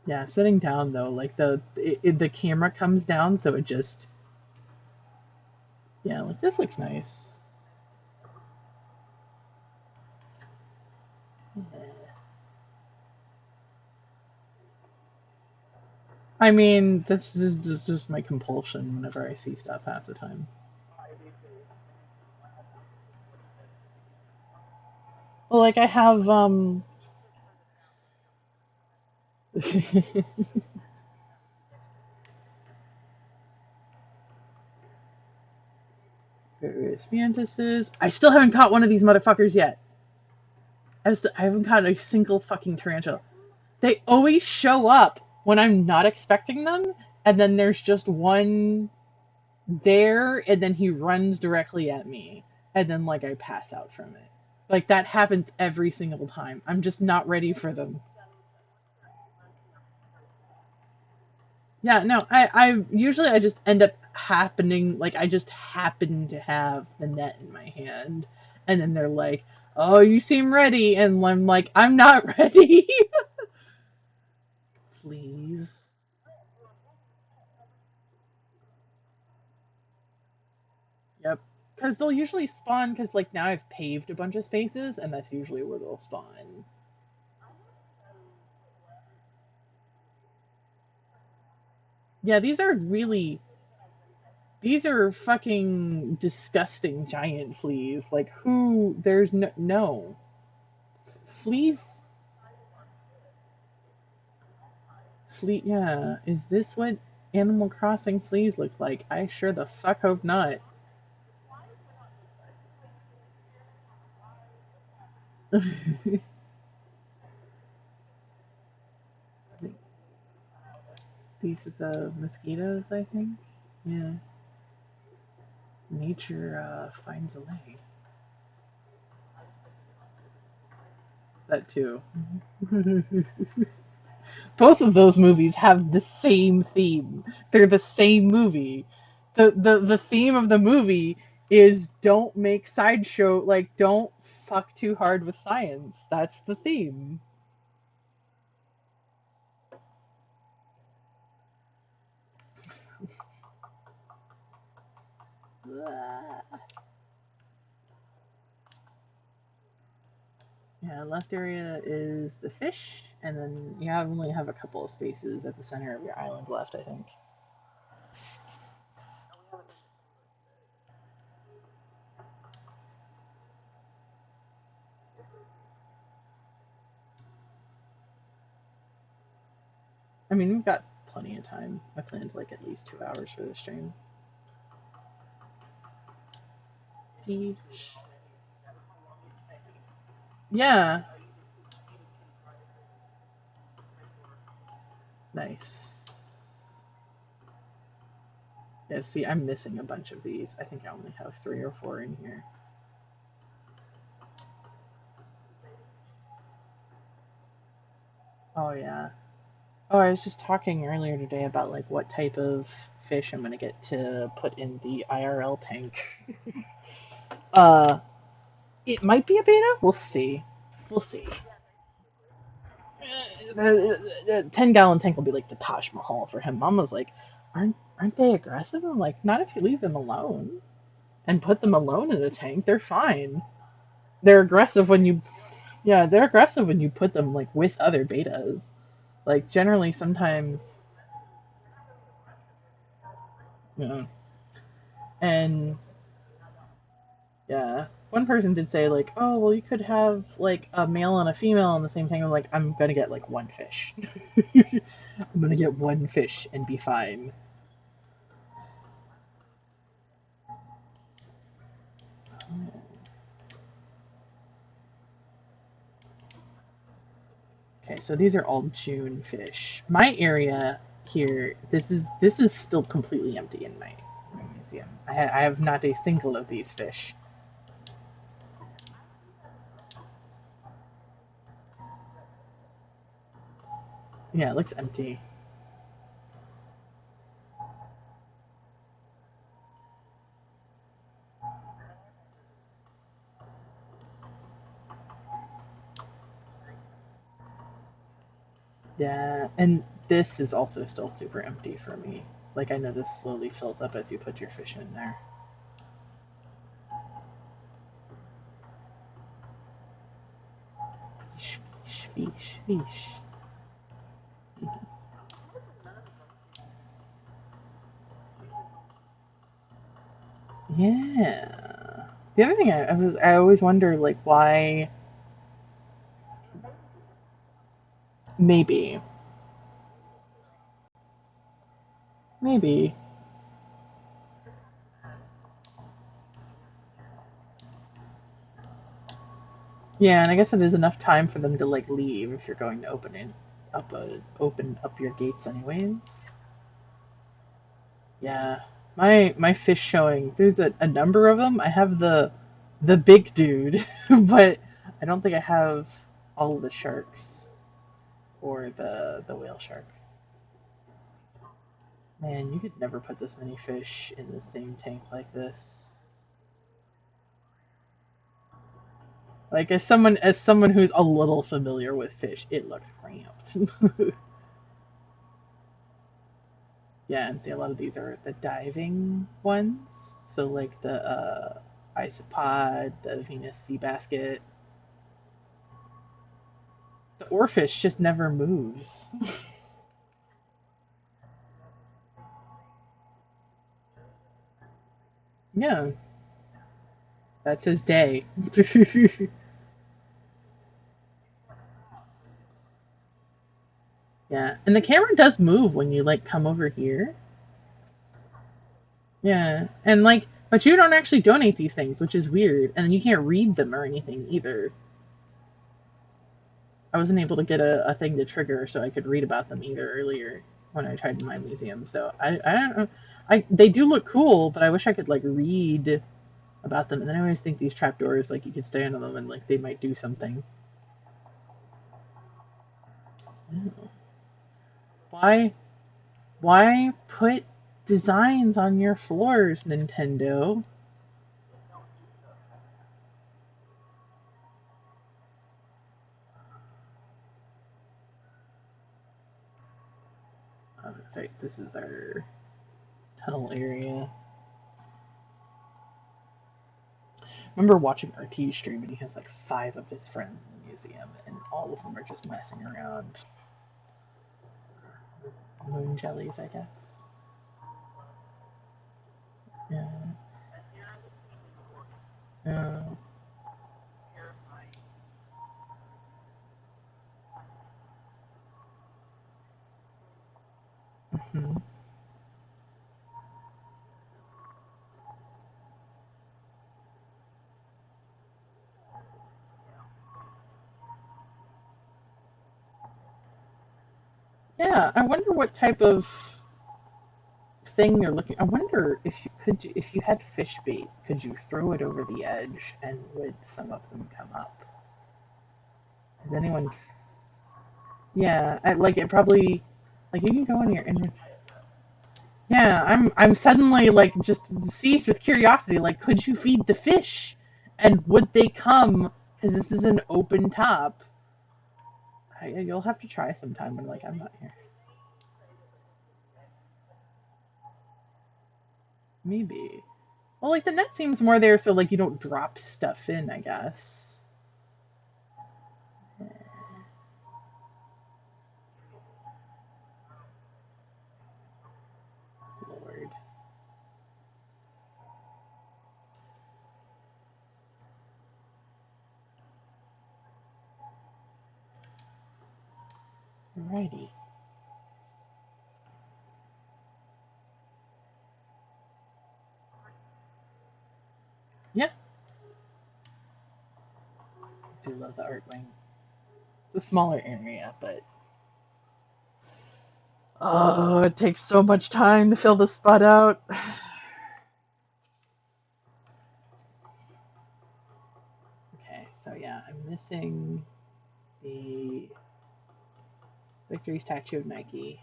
Yeah, sitting down though, like the camera comes down, so it just yeah, like this looks nice. Yeah. I mean, this is just my compulsion whenever I see stuff half the time. Well, like I have various mantises. I still haven't caught one of these motherfuckers yet. I haven't caught a single fucking tarantula. They always show up when I'm not expecting them, and then there's just one there, and then he runs directly at me, and then like I pass out from it. Like that happens every single time. I'm just not ready for them. Yeah, no, I usually I just end up happening like I just happen to have the net in my hand, and then they're like, "Oh, you seem ready," and I'm like, "I'm not ready." Please. Yep. Because they'll usually spawn because like now I've paved a bunch of spaces, and that's usually where they'll spawn. Yeah, these are fucking disgusting giant fleas. Like who? There's no fleas. Flea, yeah. Is this what Animal Crossing fleas look like? I sure the fuck hope not. These are the mosquitoes, I think. Yeah. Nature finds a way. That too. Both of those movies have the same theme. They're the same movie. The theme of the movie is don't make sideshow like don't fuck too hard with science. That's the theme. Yeah, last area is the fish, and then you only have a couple of spaces at the center of your island left, I think. I mean, we've got plenty of time. I planned like at least 2 hours for the stream. Fish. Yeah, nice. Yeah, see, I'm missing a bunch of these. I think I only have 3 or 4 in here. Oh, yeah. Oh, I was just talking earlier today about like what type of fish I'm gonna get to put in the IRL tank. uh, it might be a beta. We'll see. We'll see. The 10-gallon tank will be like the Taj Mahal for him. Mom was like, aren't they aggressive? I'm like, not if you leave them alone and put them alone in a tank. They're fine. They're aggressive when you Yeah, they're aggressive when you put them like with other betas. Like generally sometimes yeah. And yeah. One person did say like, "Oh, well you could have like a male and a female in the same tank." I'm like, "I'm going to get like one fish." I'm going to get one fish and be fine. Okay, so these are all June fish. My area here, this is still completely empty in my museum. I have not a single of these fish. Yeah, it looks empty. Yeah, and this is also still super empty for me. Like I know this slowly fills up as you put your fish in there. Fish, fish, fish, fish. Yeah. The other thing I always wonder like why maybe maybe yeah, and I guess it is enough time for them to like leave if you're going to open up your gates anyways. Yeah, my fish showing. There's a number of them. I have the big dude, but I don't think I have all of the sharks or the whale shark. Man, you could never put this many fish in the same tank like this. Like as someone who's a little familiar with fish, it looks cramped. Yeah, and see a lot of these are the diving ones. So like the isopod, the Venus sea basket. The oarfish just never moves. Yeah, that's his day. Yeah, and the camera does move when you like come over here. Yeah, and like, but you don't actually donate these things, which is weird, and you can't read them or anything either. I wasn't able to get a thing to trigger so I could read about them either earlier when I tried in my museum. So I don't know. They do look cool, but I wish I could like read about them. And then I always think these trapdoors, like you could stand on them and like they might do something. Why why put designs on your floors, Nintendo? Oh, that's right. This is our tunnel area. Remember watching RT stream and he has like 5 of his friends in the museum and all of them are just messing around. Moon jellies, I guess. Yeah. Yeah. Mhm. Yeah, I wonder what type of thing you're looking. I wonder if you could, if you had fish bait, could you throw it over the edge and would some of them come up? Has anyone? Yeah, like it probably, like you can go in here and yeah, I'm suddenly like just seized with curiosity. Like, could you feed the fish, and would they come? Because this is an open top. You'll have to try sometime when like I'm not here. Maybe. Well, like the net seems more there so like you don't drop stuff in, I guess. Lord. Alrighty. Yeah, I do love the art wing. It's a smaller area, but oh, it takes so much time to fill the spot out. Okay, so yeah, I'm missing the Victory statue of Nike.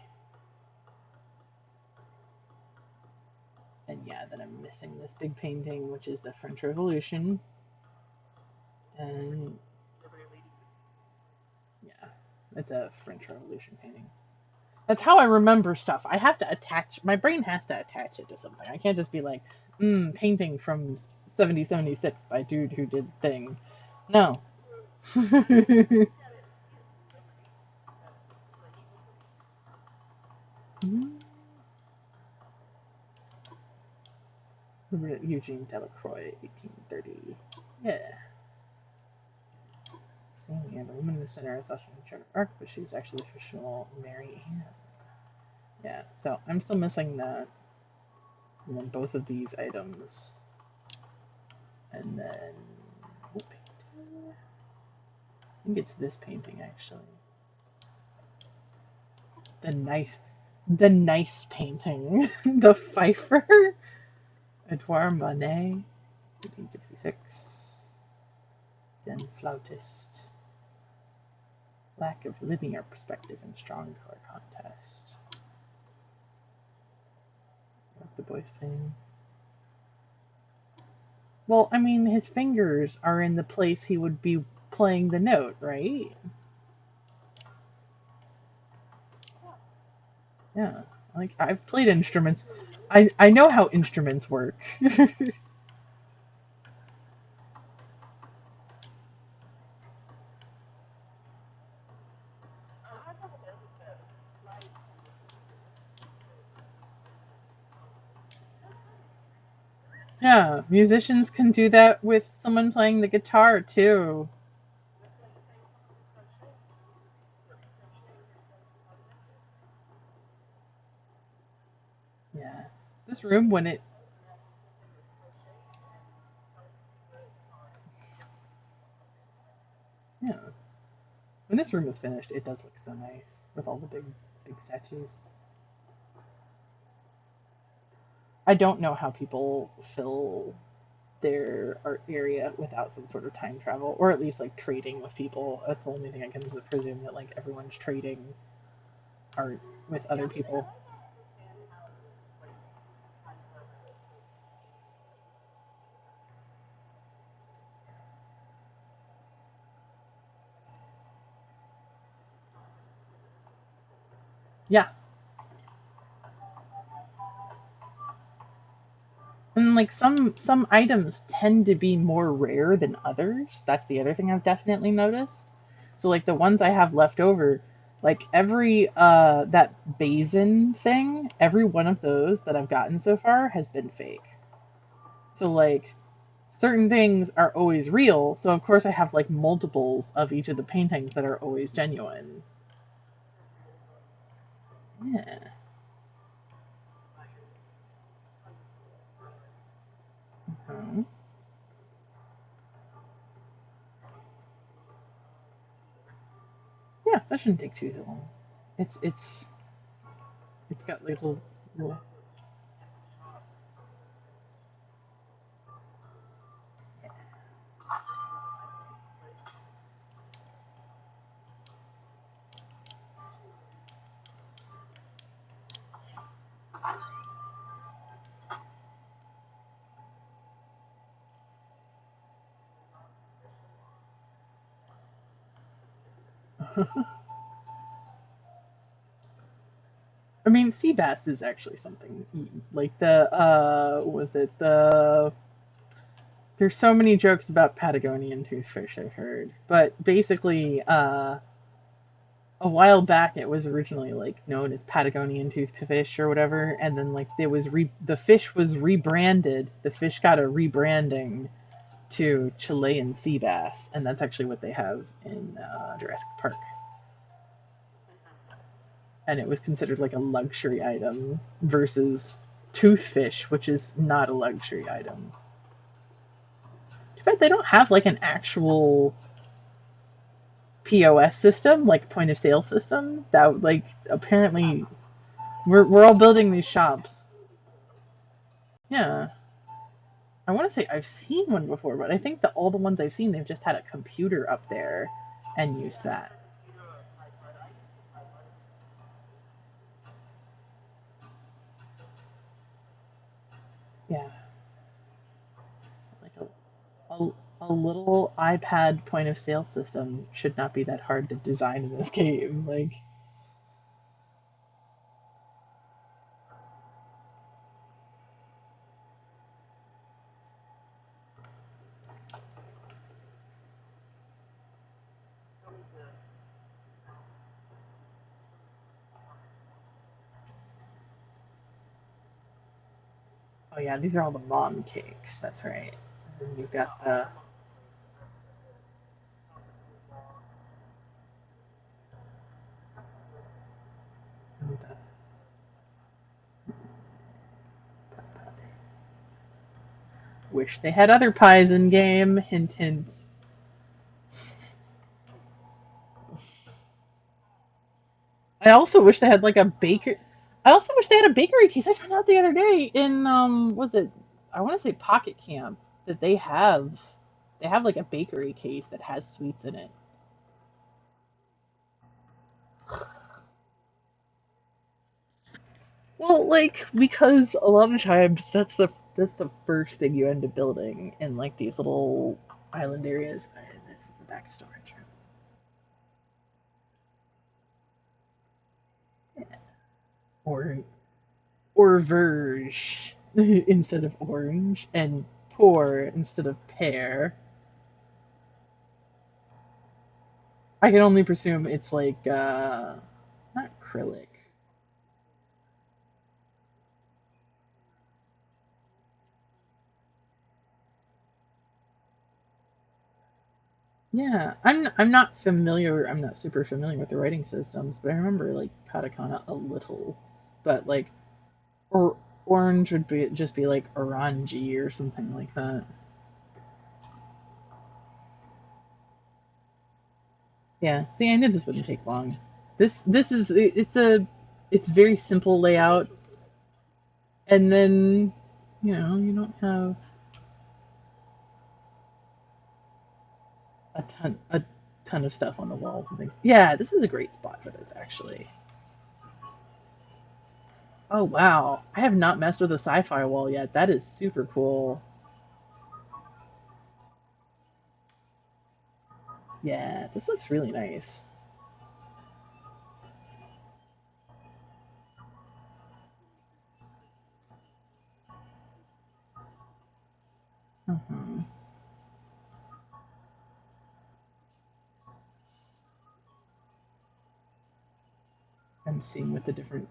And yeah, then I'm missing this big painting, which is the French Revolution. And yeah, it's a French Revolution painting. That's how I remember stuff. I have to attach, my brain has to attach it to something. I can't just be like, painting from 7076 by dude who did thing. No. Eugene Delacroix, 1830. Yeah. Same here. The woman in the center is also in Joan of Arc, but she's actually the fictional Mary Ann. Yeah, so I'm still missing that. And then both of these items. And then. Oh, painting. I think it's this painting actually. The nice. the nice painting, the Pfeiffer, Edouard Manet, 1866, Den Flautist, lack of linear perspective and strong color contrast. What the boy's playing. Well, I mean, his fingers are in the place he would be playing the note, right? Yeah. Like, I've played instruments. I know how instruments work. Yeah, musicians can do that with someone playing the guitar too. Yeah. This room, when it, yeah, when this room is finished, it does look so nice with all the big statues. I don't know how people fill their art area without some sort of time travel, or at least like trading with people. That's the only thing I can presume, that like everyone's trading art with other people. Yeah, and like some items tend to be more rare than others. That's the other thing I've definitely noticed. So like the ones I have left over, like every that basin thing, every one of those that I've gotten so far has been fake. So like certain things are always real, so of course I have like multiples of each of the paintings that are always genuine. Yeah. Mhm. Yeah, that shouldn't take too long. It's got little. I mean, sea bass is actually something like the was it the there's so many jokes about Patagonian toothfish I've heard, but basically a while back it was originally like known as Patagonian toothfish or whatever, and then like the fish was rebranded. The fish got a rebranding to Chilean sea bass, and that's actually what they have in Jurassic Park. And it was considered like a luxury item versus toothfish, which is not a luxury item. Too bad they don't have like an actual POS system, like point of sale system. That like apparently we're all building these shops. Yeah, I want to say I've seen one before, but I think that all the ones I've seen, they've just had a computer up there and used that. Yeah, like a, a little iPad point of sale system should not be that hard to design in this game. Like, oh yeah, these are all the mom cakes. That's right. And then you've got the wish they had other pies in game. Hint, hint. I also wish they had like a baker. I also wish they had a bakery case. I found out the other day in was it I want to say Pocket Camp that they have like a bakery case that has sweets in it. Well, like because a lot of times that's the first thing you end up building in like these little island areas. And this is the back storage room. Yeah. Or or verge instead of orange, and pour instead of pear. I can only presume it's like not acrylic. Yeah, I'm not super familiar with the writing systems, but I remember like katakana a little. But like or orange would be just be like orange or something like that. Yeah, see, I knew this wouldn't take long. This is it's very simple layout, and then you don't have a ton of stuff on the walls and things. Yeah, this is a great spot for this actually. Oh wow, I have not messed with a sci-fi wall yet. That is super cool. Yeah, this looks really nice. Hmm. I'm seeing with the different.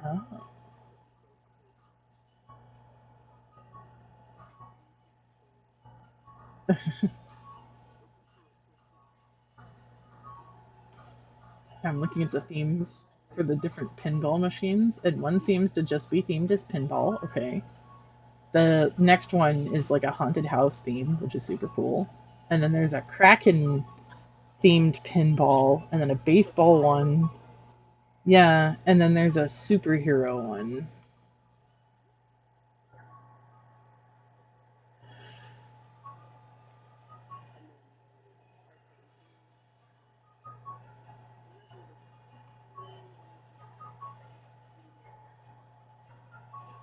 Oh. I'm looking at the themes for the different pinball machines, and one seems to just be themed as pinball. Okay. The next one is like a haunted house theme, which is super cool. And then there's a Kraken themed pinball, and then a baseball one. Yeah, and then there's a superhero one.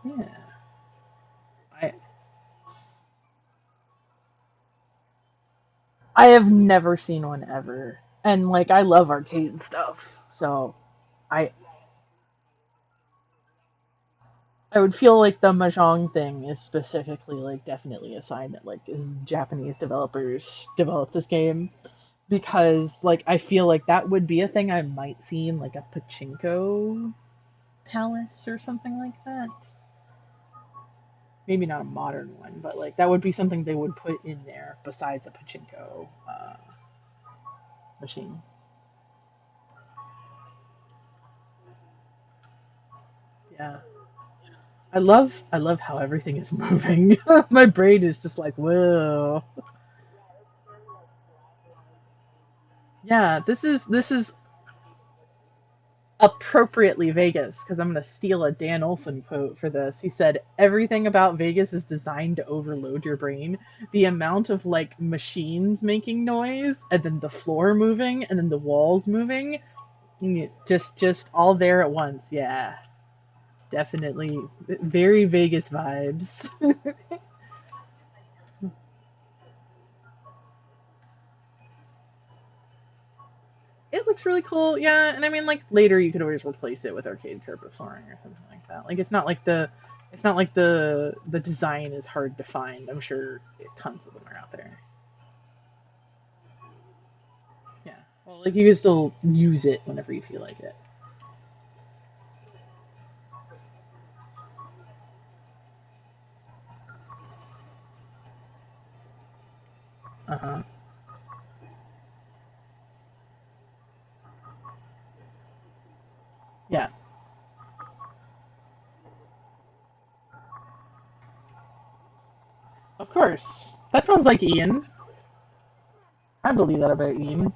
Yeah. I I have never seen one ever. And like I love arcade stuff. So I I would feel like the mahjong thing is specifically like definitely a sign that like is Japanese developers developed this game, because like I feel like that would be a thing I might see in like a pachinko palace or something like that. Maybe not a modern one, but like that would be something they would put in there besides a pachinko machine. Yeah. I love how everything is moving. My brain is just like, whoa. Yeah, this is appropriately Vegas, because I'm gonna steal a Dan Olson quote for this. He said, "Everything about Vegas is designed to overload your brain. The amount of like machines making noise, and then the floor moving, and then the walls moving, just all there at once." Yeah, definitely very Vegas vibes. It looks really cool, yeah. And I mean, like later you could always replace it with arcade carpet flooring or something like that. Like it's not like the design is hard to find. I'm sure tons of them are out there. Yeah. Well, like you can still use it whenever you feel like it. Uh huh. Yeah. Of course. That sounds like Ian. I believe that about Ian.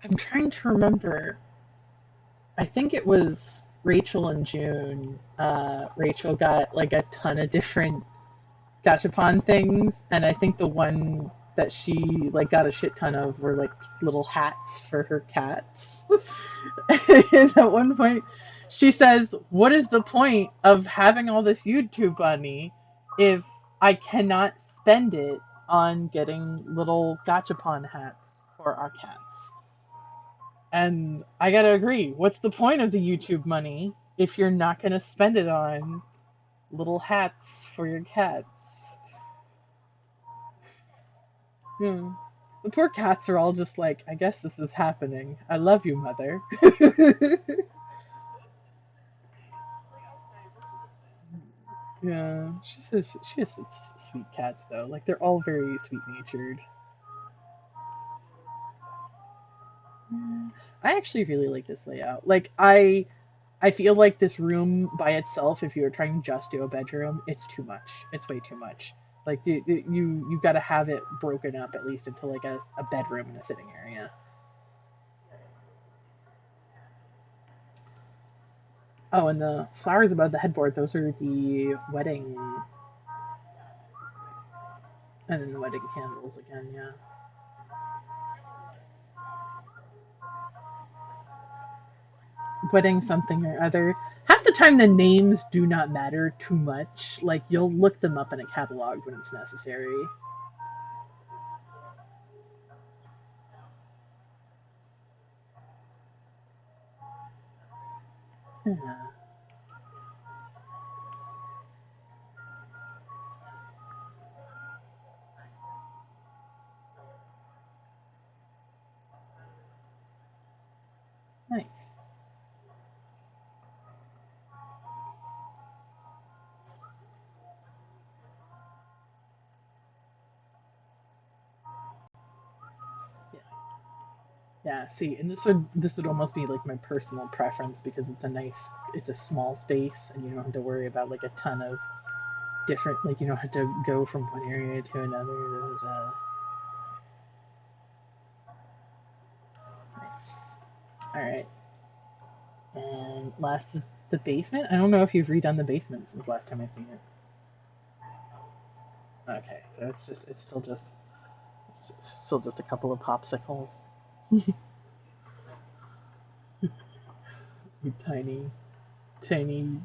I'm trying to remember. I think it was Rachel and June. Rachel got like a ton of different gachapon things, and I think the one that she like got a shit ton of were like little hats for her cats. And at one point, she says, "What is the point of having all this YouTube money if I cannot spend it on getting little gachapon hats for our cats?" And I gotta agree. What's the point of the YouTube money if you're not gonna spend it on little hats for your cats? Hmm. The poor cats are all just like, I guess this is happening. I love you, mother. Yeah, she has such sweet cats though. Like they're all very sweet natured. I actually really like this layout. Like I feel like this room by itself, if you were trying to just do a bedroom, it's too much. It's way too much. Like you got to have it broken up at least into like a bedroom and a sitting area. Oh, and the flowers above the headboard, those are the wedding, and then the wedding candles again, yeah. Wedding something or other. Half the time the names do not matter too much. Like you'll look them up in a catalog when it's necessary. Yeah, nice. Yeah. Yeah, see, and this would almost be like my personal preference because it's a small space and you don't have to worry about like a ton of different like you don't have to go from one area to another. Nice. All right, and last is the basement. I don't know if you've redone the basement since last time I seen it. Okay, so it's still just a couple of popsicles, tiny, tiny,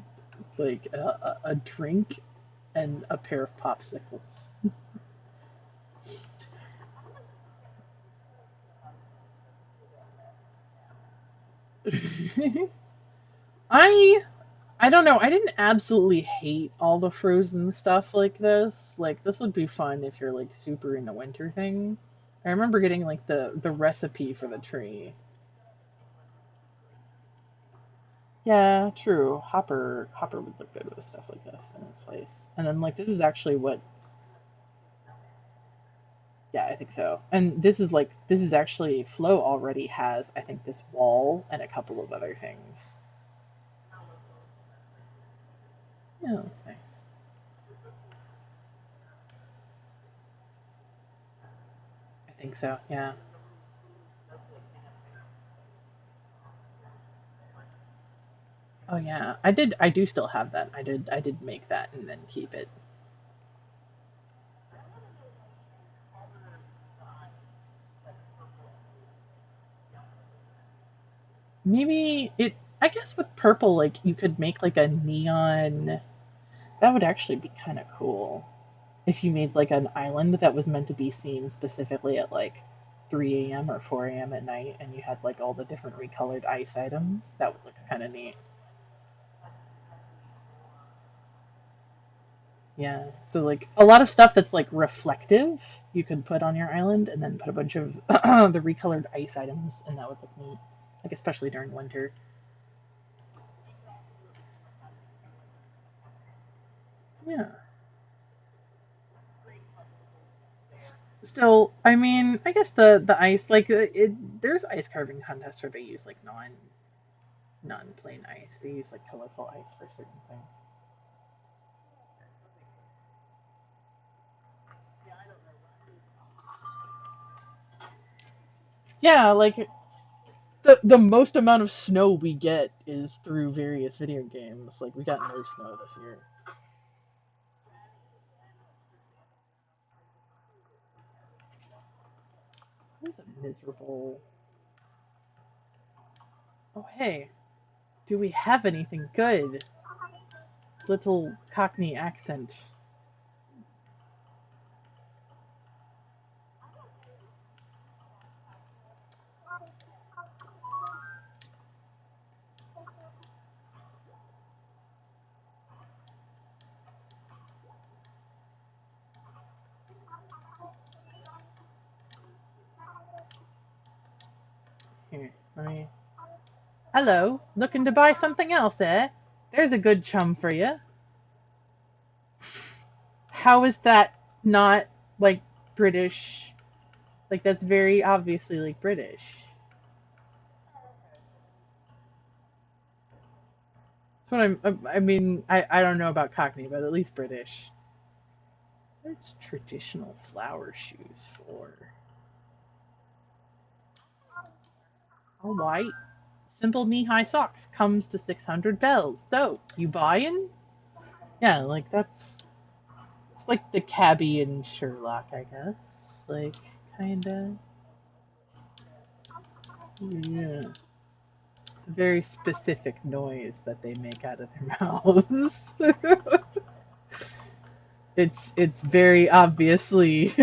like a drink and a pair of popsicles. I I don't know. I didn't absolutely hate all the frozen stuff like this. Like this would be fun if you're like super into winter things. I remember getting like the recipe for the tree. Yeah, true. Hopper would look good with stuff like this in his place. And then like this is actually what yeah, I think so. And this is actually Flo already has I think this wall and a couple of other things. Yeah, that's nice. I think so. Yeah. Oh yeah. I do still have that. I did make that and then keep it. Maybe it I guess with purple like you could make like a neon that would actually be kind of cool. If you made like an island that was meant to be seen specifically at like 3 a.m. or 4 a.m. at night and you had like all the different recolored ice items, that would look kind of neat. Yeah. So like a lot of stuff that's like reflective you could put on your island and then put a bunch of the recolored ice items and that would look neat. Like especially during winter. Yeah. Still, I mean, I guess the ice like there's ice carving contests where they use like non plain ice. They use like colorful ice for certain things. Yeah, like the most amount of snow we get is through various video games. Like we got no snow this year. What is a miserable? Oh hey, do we have anything good? Little Cockney accent. Here, let me. Hello, looking to buy something else, eh? There's a good chum for you. How is that not like British? Like that's very obviously like British. That's what I mean, I don't know about Cockney, but at least British. What's traditional flower shoes for? All right. Simple knee-high socks comes to 600 bells. So, you buying? Yeah, like that's it's like the cabbie in Sherlock, I guess. Like kinda. Yeah. It's a very specific noise that they make out of their mouths. It's very obviously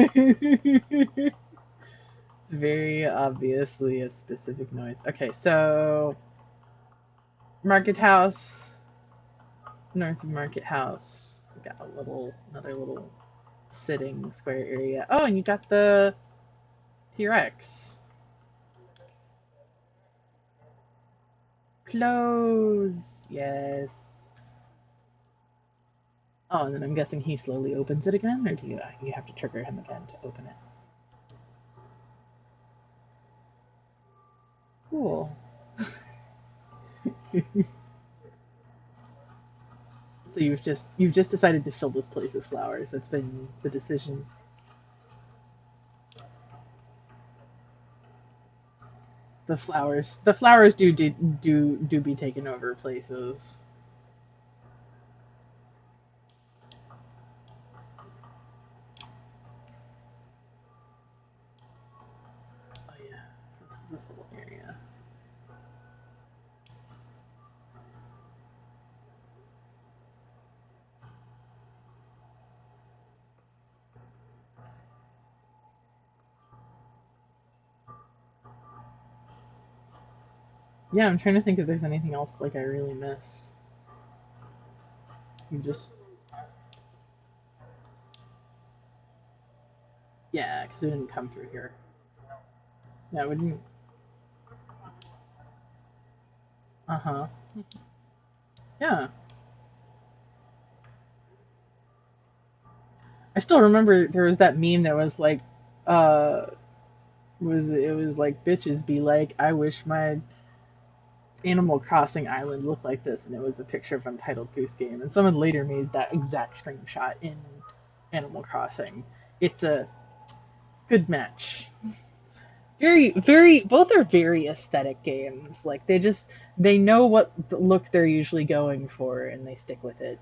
it's very obviously a specific noise. Okay, so Market House, north of Market House. We got another little sitting square area. Oh, and you got the T-Rex. Close. Yes. Oh, and then I'm guessing he slowly opens it again, or do you have to trigger him again to open it? Cool. So you've just decided to fill this place with flowers. That's been the decision. The flowers do be taking over places. Oh yeah, this little area. Yeah, I'm trying to think if there's anything else like I really missed. You just yeah, because it didn't come through here. Yeah, it wouldn't. Uh huh. Yeah, I still remember there was that meme that was like, uh, it was like bitches be like, I wish my Animal Crossing island looked like this, and it was a picture of Untitled Goose Game, and someone later made that exact screenshot in Animal Crossing. It's a good match. Very, both are very aesthetic games. Like they know what look they're usually going for, and they stick with it.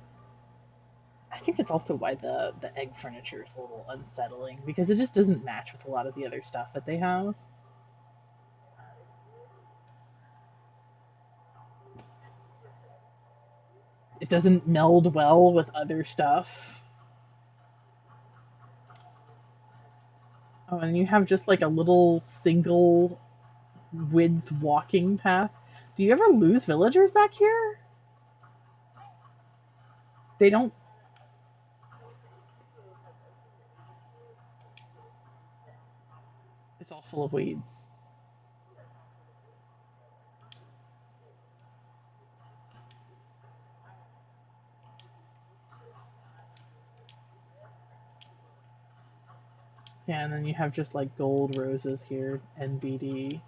I think that's also why the egg furniture is a little unsettling because it just doesn't match with a lot of the other stuff that they have. It doesn't meld well with other stuff. Oh, and you have just like a little single width walking path. Do you ever lose villagers back here? They don't. It's all full of weeds. Yeah, and then you have just like gold roses here, NBD.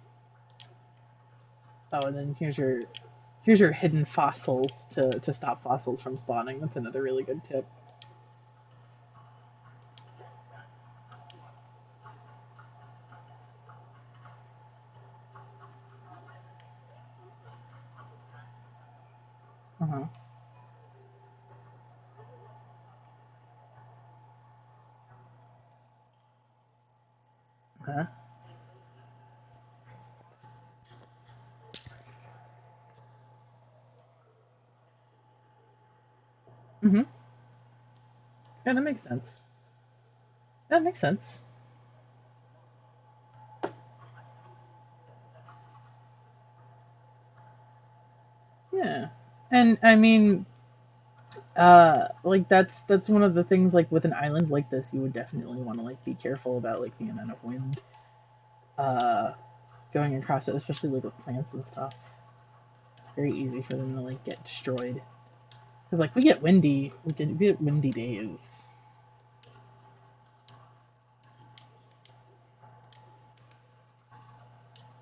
Oh, and then here's your hidden fossils to stop fossils from spawning. That's another really good tip. Uh-huh. Huh? Mm-hmm. Yeah, that makes sense. That makes sense. Yeah. And I mean, like that's one of the things like with an island like this, you would definitely want to like be careful about like the amount of wind uh going across it, especially like with plants and stuff. Very easy for them to like get destroyed. Because like we get windy days.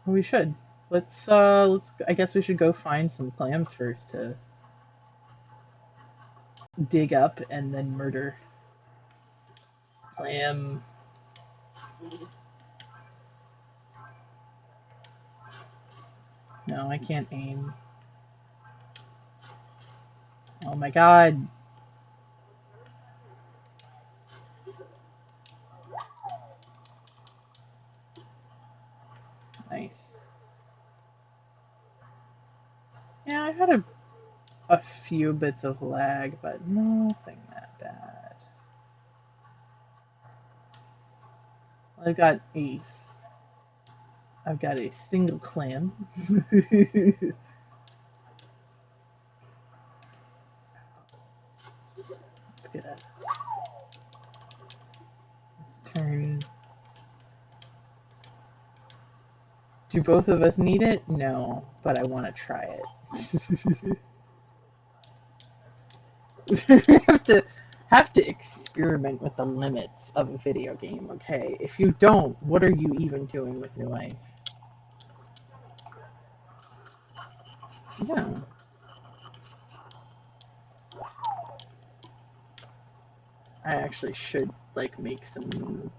We should. Let's I guess we should go find some clams first to dig up and then murder. Clam. No, I can't aim. Oh my god. Nice. Yeah, I've had a few bits of lag, but nothing that bad. I've got ace. I've got a single clam. Let's get a let's turn. Do both of us need it? No, but I want to try it. have to experiment with the limits of a video game, okay? If you don't, what are you even doing with your life? Yeah, I actually should like make some.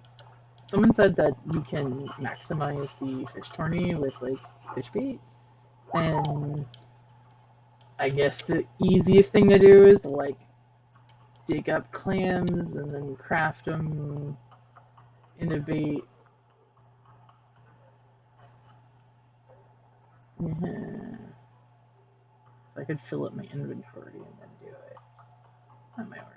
Someone said that you can maximize the fish tourney with like fish bait, and I guess the easiest thing to do is like dig up clams and then craft them in a bait. Yeah. So I could fill up my inventory and then do it. That might work.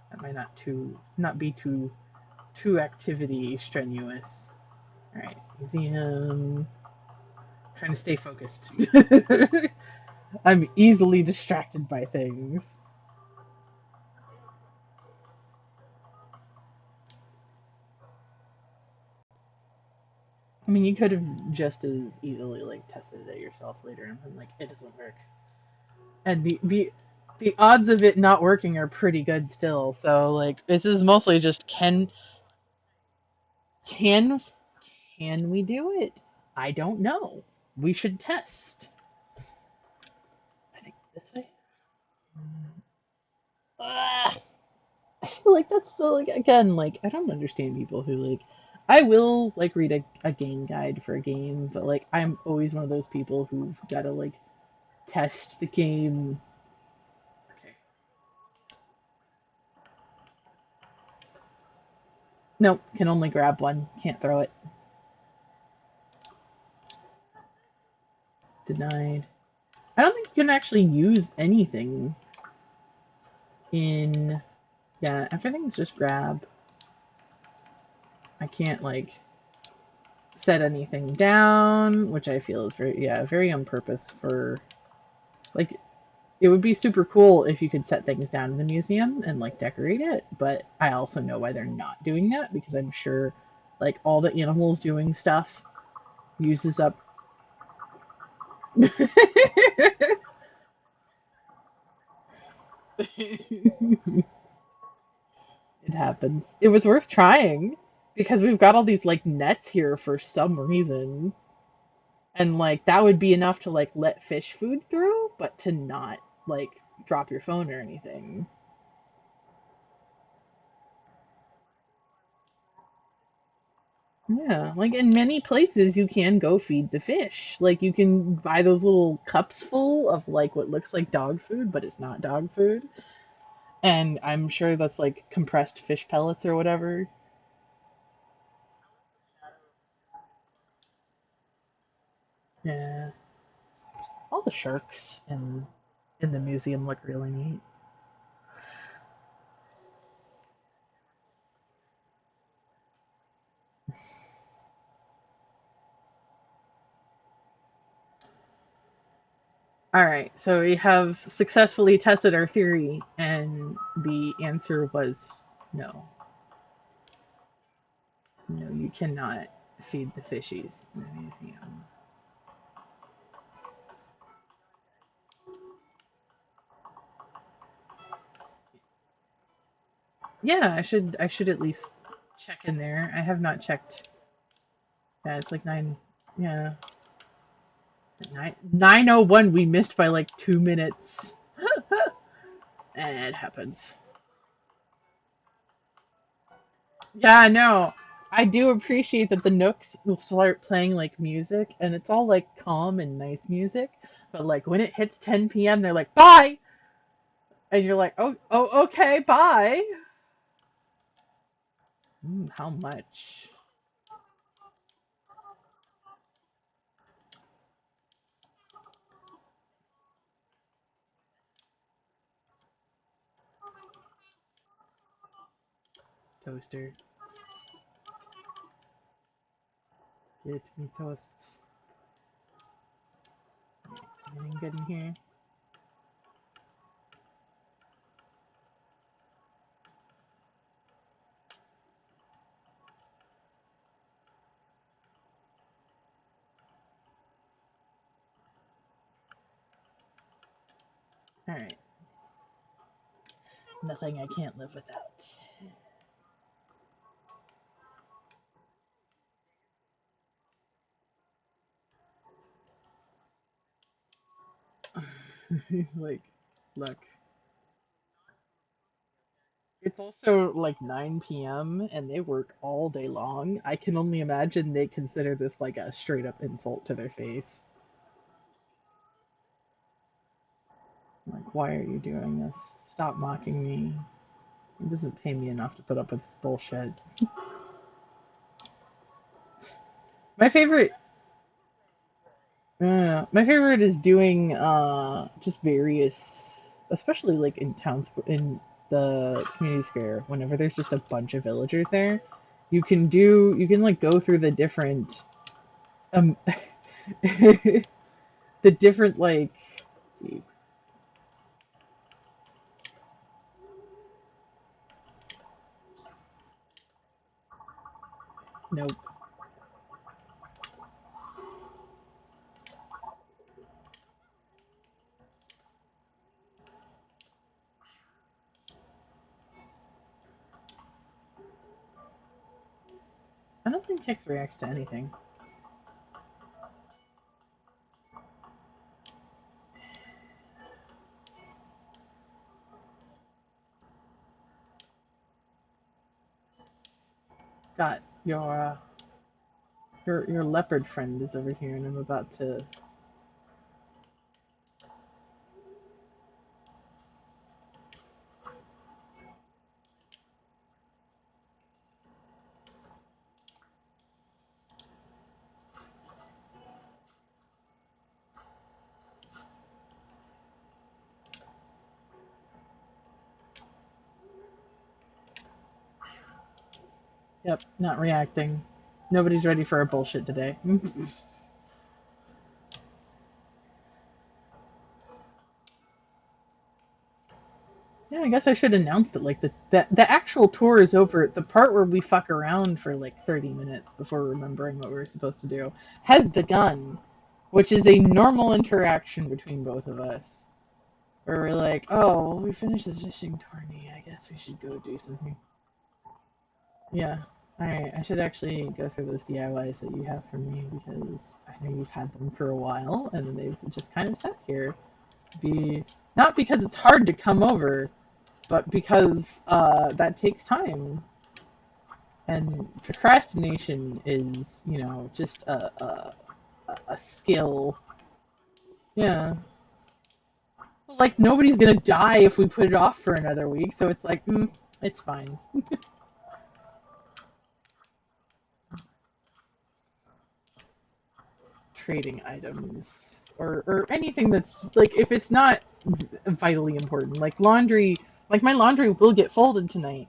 That might not be too activity strenuous. All right, museum. Trying to stay focused. I'm easily distracted by things. I mean, you could have just as easily like tested it yourself later and been like, it doesn't work. And the odds of it not working are pretty good still. So like, this is mostly just can can we do it? I don't know. We should test. I think this way. Ah, I feel like that's still like again like I don't understand people who like I will like read a game guide for a game, but like I'm always one of those people who've got to like test the game. Okay. Nope, can only grab one. Can't throw it. Denied. I don't think you can actually use anything in. Yeah, everything's just grab. I can't like set anything down, which I feel is very on purpose for like it would be super cool if you could set things down in the museum and like decorate it, but I also know why they're not doing that because I'm sure like all the animals doing stuff uses up. It happens. It was worth trying because we've got all these like nets here for some reason. And like that would be enough to like let fish food through, but to not like drop your phone or anything. Yeah, like in many places you can go feed the fish. Like you can buy those little cups full of like what looks like dog food, but it's not dog food. And I'm sure that's like compressed fish pellets or whatever. Yeah. All the sharks in the museum look really neat. All right, so we have successfully tested our theory, and the answer was no. No, you cannot feed the fishies in the museum. Yeah, I should at least check in there. I have not checked. Yeah, it's like nine. Yeah, 9:01. We missed by like 2 minutes. It happens. Yeah, no. I do appreciate that the Nooks will start playing like music, and it's all like calm and nice music. But like when it hits 10 p.m., they're like, "Bye," and you're like, "Oh, okay, bye." How much? Toaster, get me toasts. Anything good in here? All right, nothing I can't live without. He's like, look, it's also like 9 p.m. and they work all day long. I can only imagine they consider this like a straight up insult to their face. Like, why are you doing this? Stop mocking me. It doesn't pay me enough to put up with this bullshit. My favorite, my favorite is doing just various, especially like in in the community square. Whenever there's just a bunch of villagers there, you can like go through the different um the different like let's see. Nope. I don't think text reacts to anything. Got your leopard friend is over here, and I'm about to. Yep, not reacting. Nobody's ready for our bullshit today. Yeah, I guess I should announce it. Like the actual tour is over. The part where we fuck around for like 30 minutes before remembering what we were supposed to do has begun, which is a normal interaction between both of us. Where we're like, oh, we finished the fishing tourney. I guess we should go do something. Yeah. Alright, I should actually go through those DIYs that you have for me because I know you've had them for a while and they've just kind of sat here. Be not because it's hard to come over, but because that takes time. And procrastination is, just a skill. Yeah. Like nobody's gonna die if we put it off for another week, so it's like, it's fine. Trading items or anything that's like if it's not vitally important, like my laundry will get folded tonight,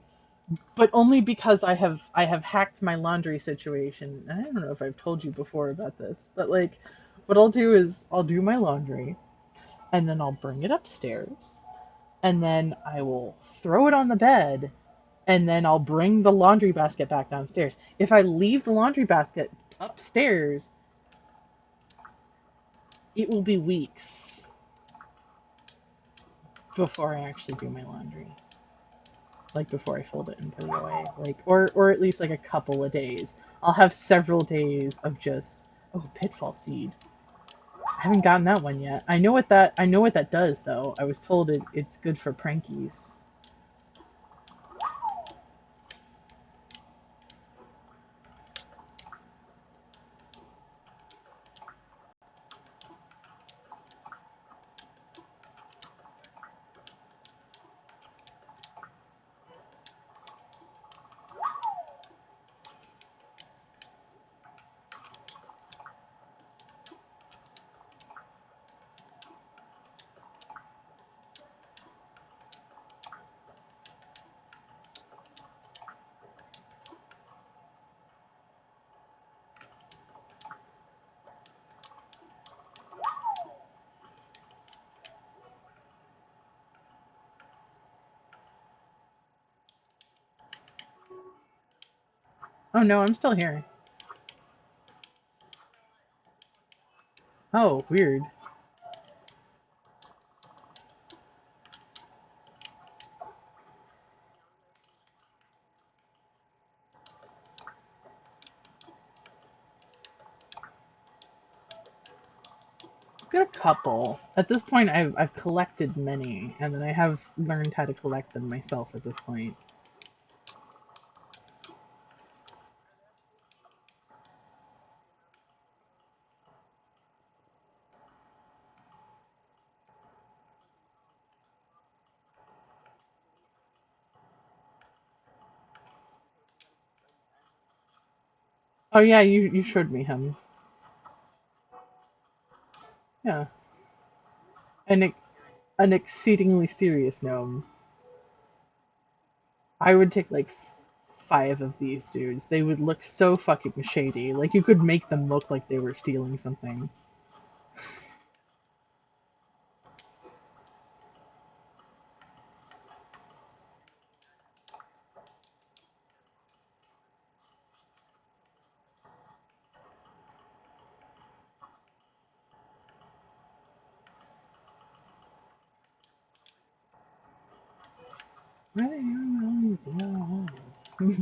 but only because I have hacked my laundry situation. And I don't know if I've told you before about this, but like what I'll do is I'll do my laundry and then I'll bring it upstairs and then I will throw it on the bed and then I'll bring the laundry basket back downstairs. If I leave the laundry basket upstairs, it will be weeks before I actually do my laundry. Like before I fold it and put it away. Like or at least like a couple of days. I'll have several days of just pitfall seed. I haven't gotten that one yet. I know what that does though. I was told it's good for prankies. Oh no, I'm still here. Oh, weird. I've got a couple. At this point I've collected many, and then I have learned how to collect them myself at this point. Oh yeah, you showed me him. Yeah. An an exceedingly serious gnome. I would take like five of these dudes. They would look so fucking shady. Like you could make them look like they were stealing something. Why are they doing all these dialogues?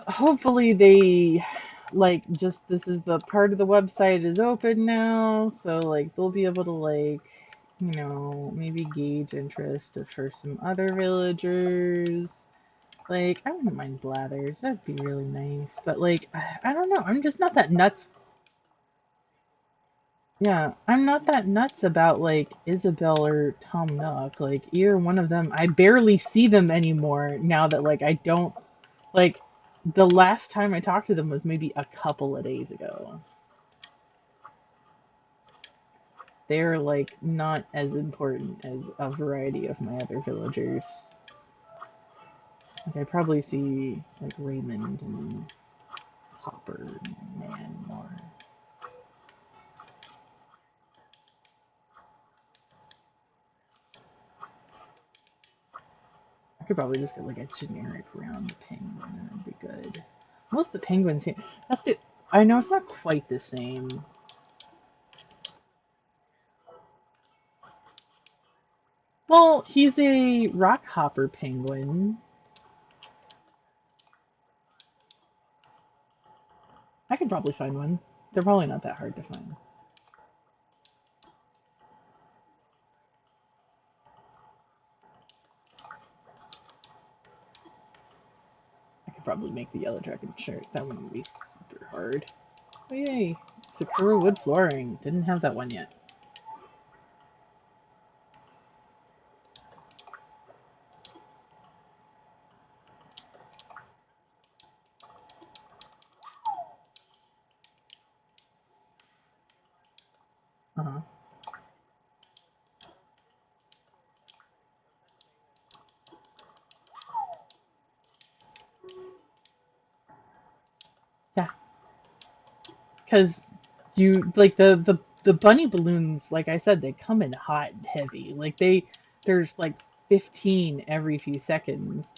Hopefully they like just this is the part of the website is open now, so like they'll be able to like maybe gauge interest for some other villagers. Like I wouldn't mind Blathers, that'd be really nice, but like I don't know, I'm just not that nuts. Yeah, I'm not that nuts about like Isabel or Tom Nook. Like either one of them, I barely see them anymore now that like I don't like the last time I talked to them was maybe a couple of days ago. They're like not as important as a variety of my other villagers. Like I probably see like Raymond and Hopper and Man more. I could probably just get like a generic round penguin and it'd be good. Most of the penguins here. That's the. I know it's not quite the same. Well, he's a rock hopper penguin. could probably find one. They're probably not that hard to find. I could probably make the yellow dragon shirt. That wouldn't be super hard. Oh, yay! Sakura wood flooring. Didn't have that one yet. Uh-huh. Yeah, because you like the bunny balloons. Like I said, they come in hot and heavy. There's like 15 every few seconds.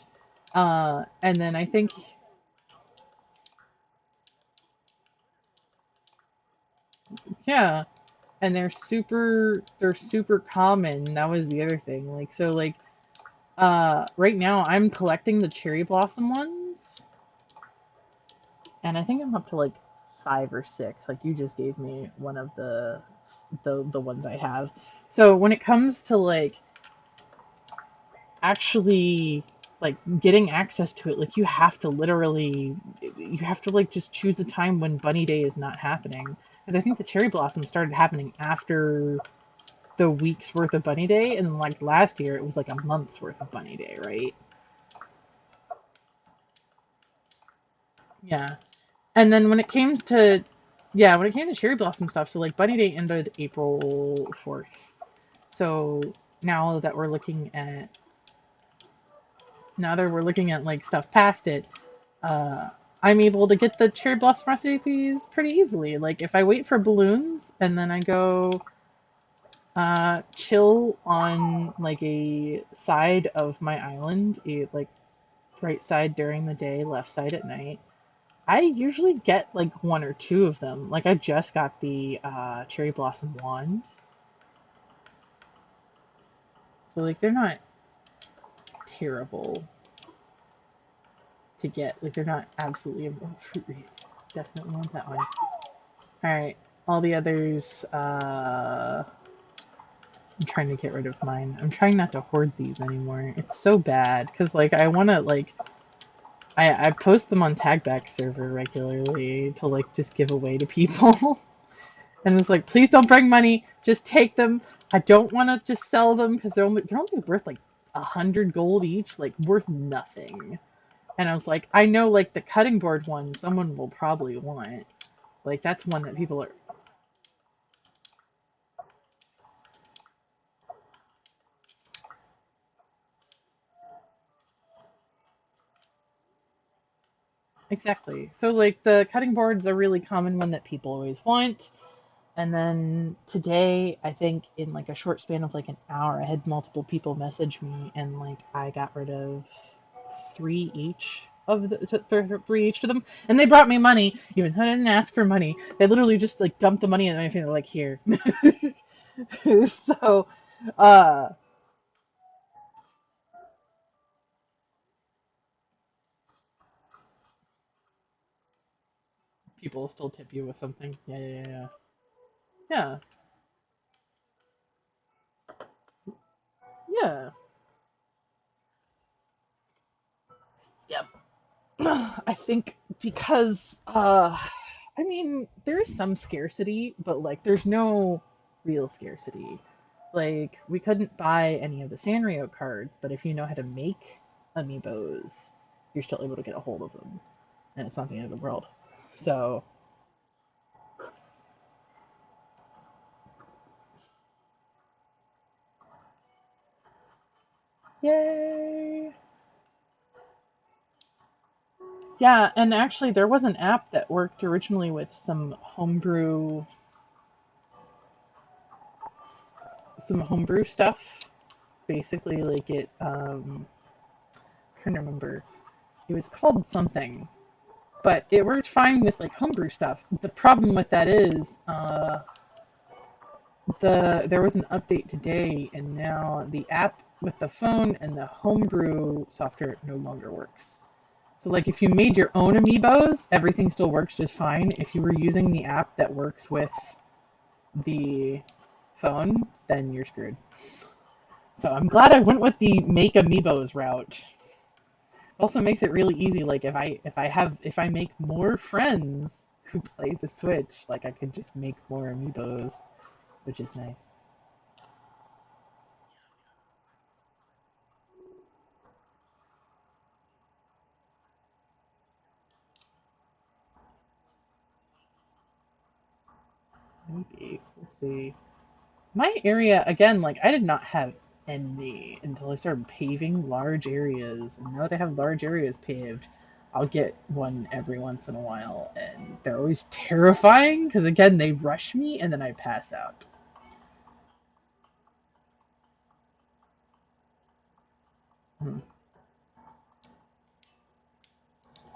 And then I think yeah, and they're super common. That was the other thing. Right now I'm collecting the cherry blossom ones, and I think I'm up to like 5 or 6. Like you just gave me one of the ones I have. So when it comes to like actually like getting access to it, like you have to like just choose a time when bunny day is not happening, because I think the cherry blossom started happening after the week's worth of bunny day, and like last year it was like a month's worth of bunny day, right? Yeah. And then when it came to cherry blossom stuff, so like bunny day ended April 4th. So now that we're looking at now that we're looking at like stuff past it, uh, I'm able to get the cherry blossom recipes pretty easily. Like if I wait for balloons and then I go chill on like a side of my island, like right side during the day, left side at night, I usually get like one or two of them. Like I just got the cherry blossom one, so like they're not terrible to get. Like they're not absolutely fruit wreath. Definitely want that one. All right, all the others. I'm trying to get rid of mine. I'm trying not to hoard these anymore. It's so bad because like I want to like I post them on Tagback server regularly to like just give away to people. And it's like, please don't bring money, just take them. I don't want to just sell them because they're only worth like 100 gold each, like worth nothing. And I was like, I know like the cutting board one, someone will probably want. Like that's one that people are exactly. So like the cutting board's a really common one that people always want. And then today, I think in like a short span of like an hour, I had multiple people message me, and like I got rid of three each of them, and they brought me money, even though I didn't ask for money. They literally just like dumped the money in my finger, like here. So, uh, people will still tip you with something. Yeah, yeah, yeah, yeah, yeah, yeah. I think because I mean there is some scarcity, but like there's no real scarcity. Like we couldn't buy any of the Sanrio cards, but if you know how to make amiibos, you're still able to get a hold of them, and it's not the end of the world. So yay! Yeah, and actually there was an app that worked originally with some homebrew stuff. Basically, like I'm trying to remember. It was called something, but it worked fine with like homebrew stuff. The problem with that is there was an update today, and now the app with the phone and the homebrew software no longer works. So like if you made your own amiibos, everything still works just fine. If you were using the app that works with the phone, then you're screwed. So I'm glad I went with the make amiibos route. Also makes it really easy. Like if I make more friends who play the Switch, like I could just make more amiibos, which is nice. Maybe we'll see. My area again, like I did not have any until I started paving large areas, and now that I have large areas paved, I'll get one every once in a while, and they're always terrifying because again they rush me and then I pass out. Hmm.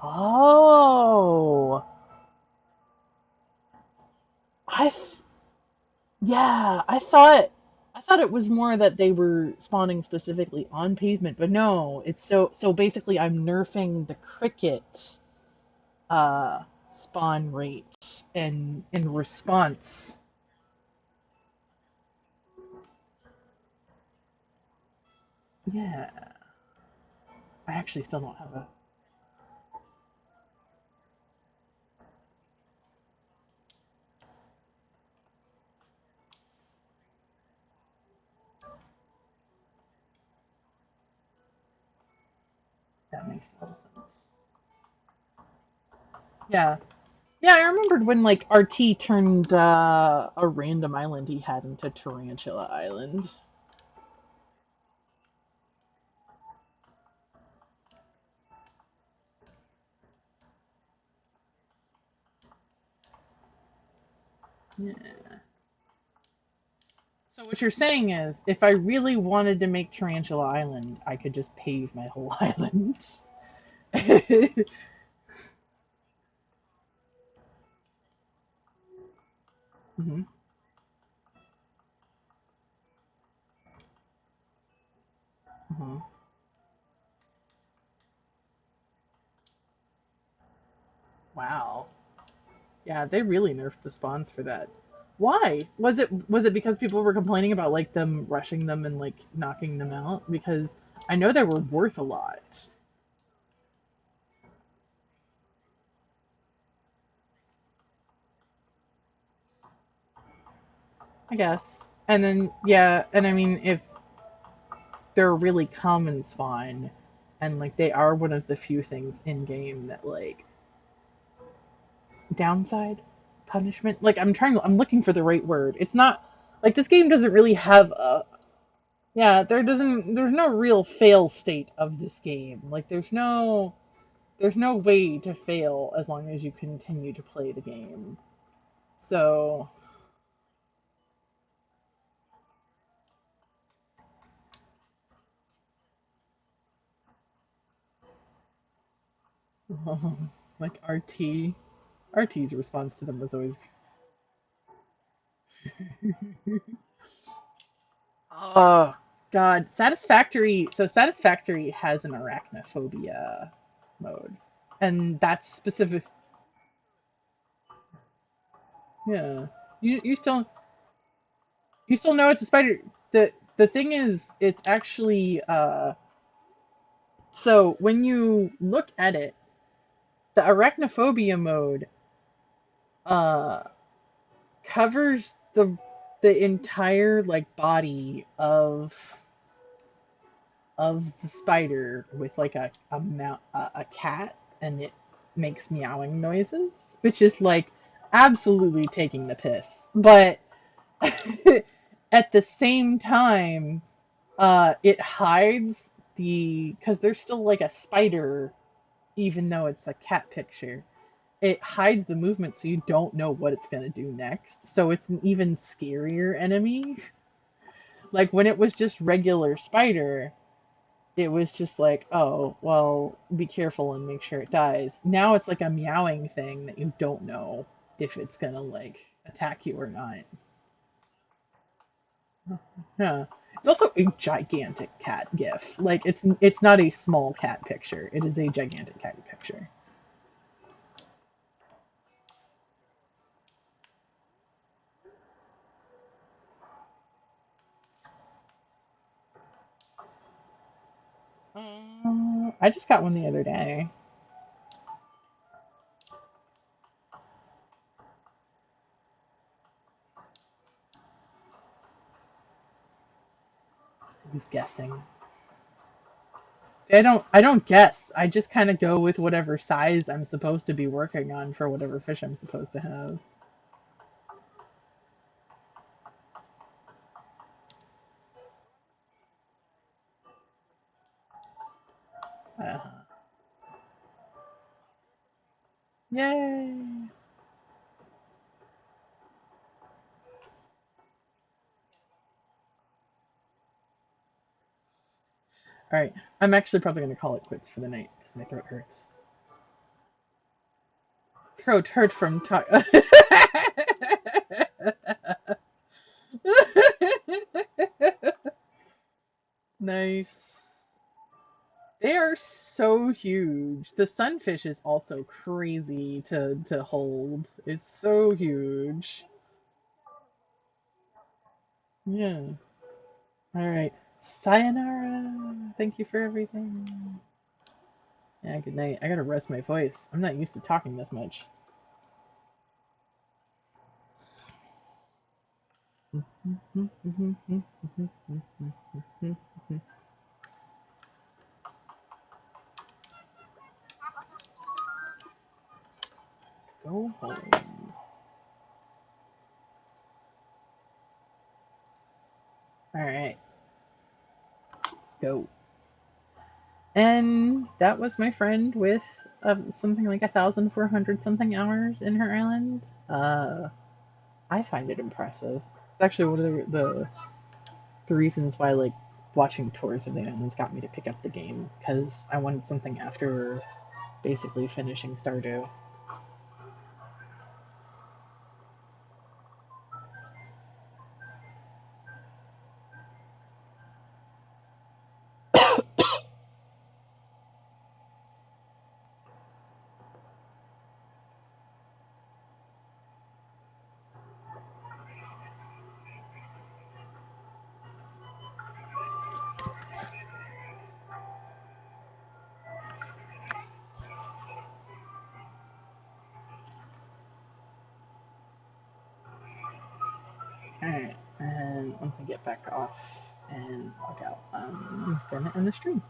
Oh, I yeah, I thought it was more that they were spawning specifically on pavement, but no, it's so basically I'm nerfing the cricket uh spawn rate and in response. Yeah, I actually still don't have a that makes a lot of sense. Yeah. Yeah, I remembered when like RT turned a random island he had into Tarantula Island. Yeah. So what you're saying is, if I really wanted to make Tarantula Island, I could just pave my whole island. Hmm. Hmm. Wow. Yeah, they really nerfed the spawns for that. Why? Was it because people were complaining about like them rushing them and like knocking them out? Because I know they were worth a lot. I guess. And then yeah, and I mean if they're a really common spawn and like they are one of the few things in game that like downside punishment like I'm looking for the right word. It's not like this game doesn't really have a yeah, there's no real fail state of this game. Like there's no way to fail as long as you continue to play the game. So like RT's response to them was always oh God, Satisfactory. So Satisfactory has an arachnophobia mode, and that's specific. Yeah, you still you still know it's a spider. The thing is, it's actually so when you look at it, the arachnophobia mode uh covers the entire like body of the spider with like a cat and it makes meowing noises, which is like absolutely taking the piss. But at the same time, it hides the because there's still like a spider, even though it's a cat picture. It hides the movement so you don't know what it's gonna do next. So it's an even scarier enemy. Like when it was just regular spider, it was just like, oh, well, be careful and make sure it dies. Now it's like a meowing thing that you don't know if it's gonna like attack you or not. Yeah. It's also a gigantic cat gif. Like it's not a small cat picture. It is a gigantic cat picture. I just got one the other day. He's guessing. See, I don't guess. I just kind of go with whatever size I'm supposed to be working on for whatever fish I'm supposed to have. Uh, Yay! All right, I'm actually probably going to call it quits for the night because my throat hurts. Throat hurt from talk. Nice. They are so huge. The sunfish is also crazy to hold. It's so huge. Yeah. All right. Sayonara. Thank you for everything. Yeah, good night. I gotta rest my voice. I'm not used to talking this much. Go home. All right, let's go. And that was my friend with something like 1,400 something hours in her island. I find it impressive. It's actually one of the reasons why like watching tours of the islands got me to pick up the game because I wanted something after basically finishing Stardew. Alright, and once I get back off and log out, I'm gonna end the stream.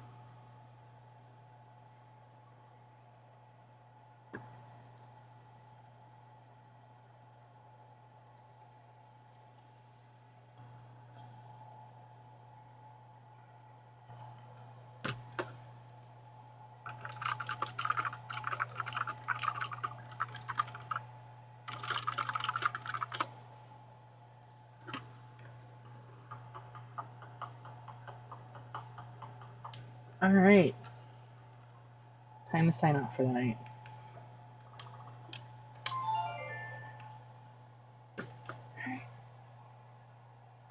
Alright, time to sign off for the night.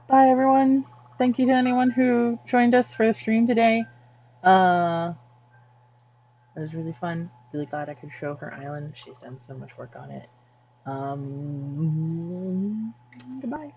Bye, everyone. Thank you to anyone who joined us for the stream today. Uh, it was really fun. Really glad I could show her island. She's done so much work on it. Goodbye.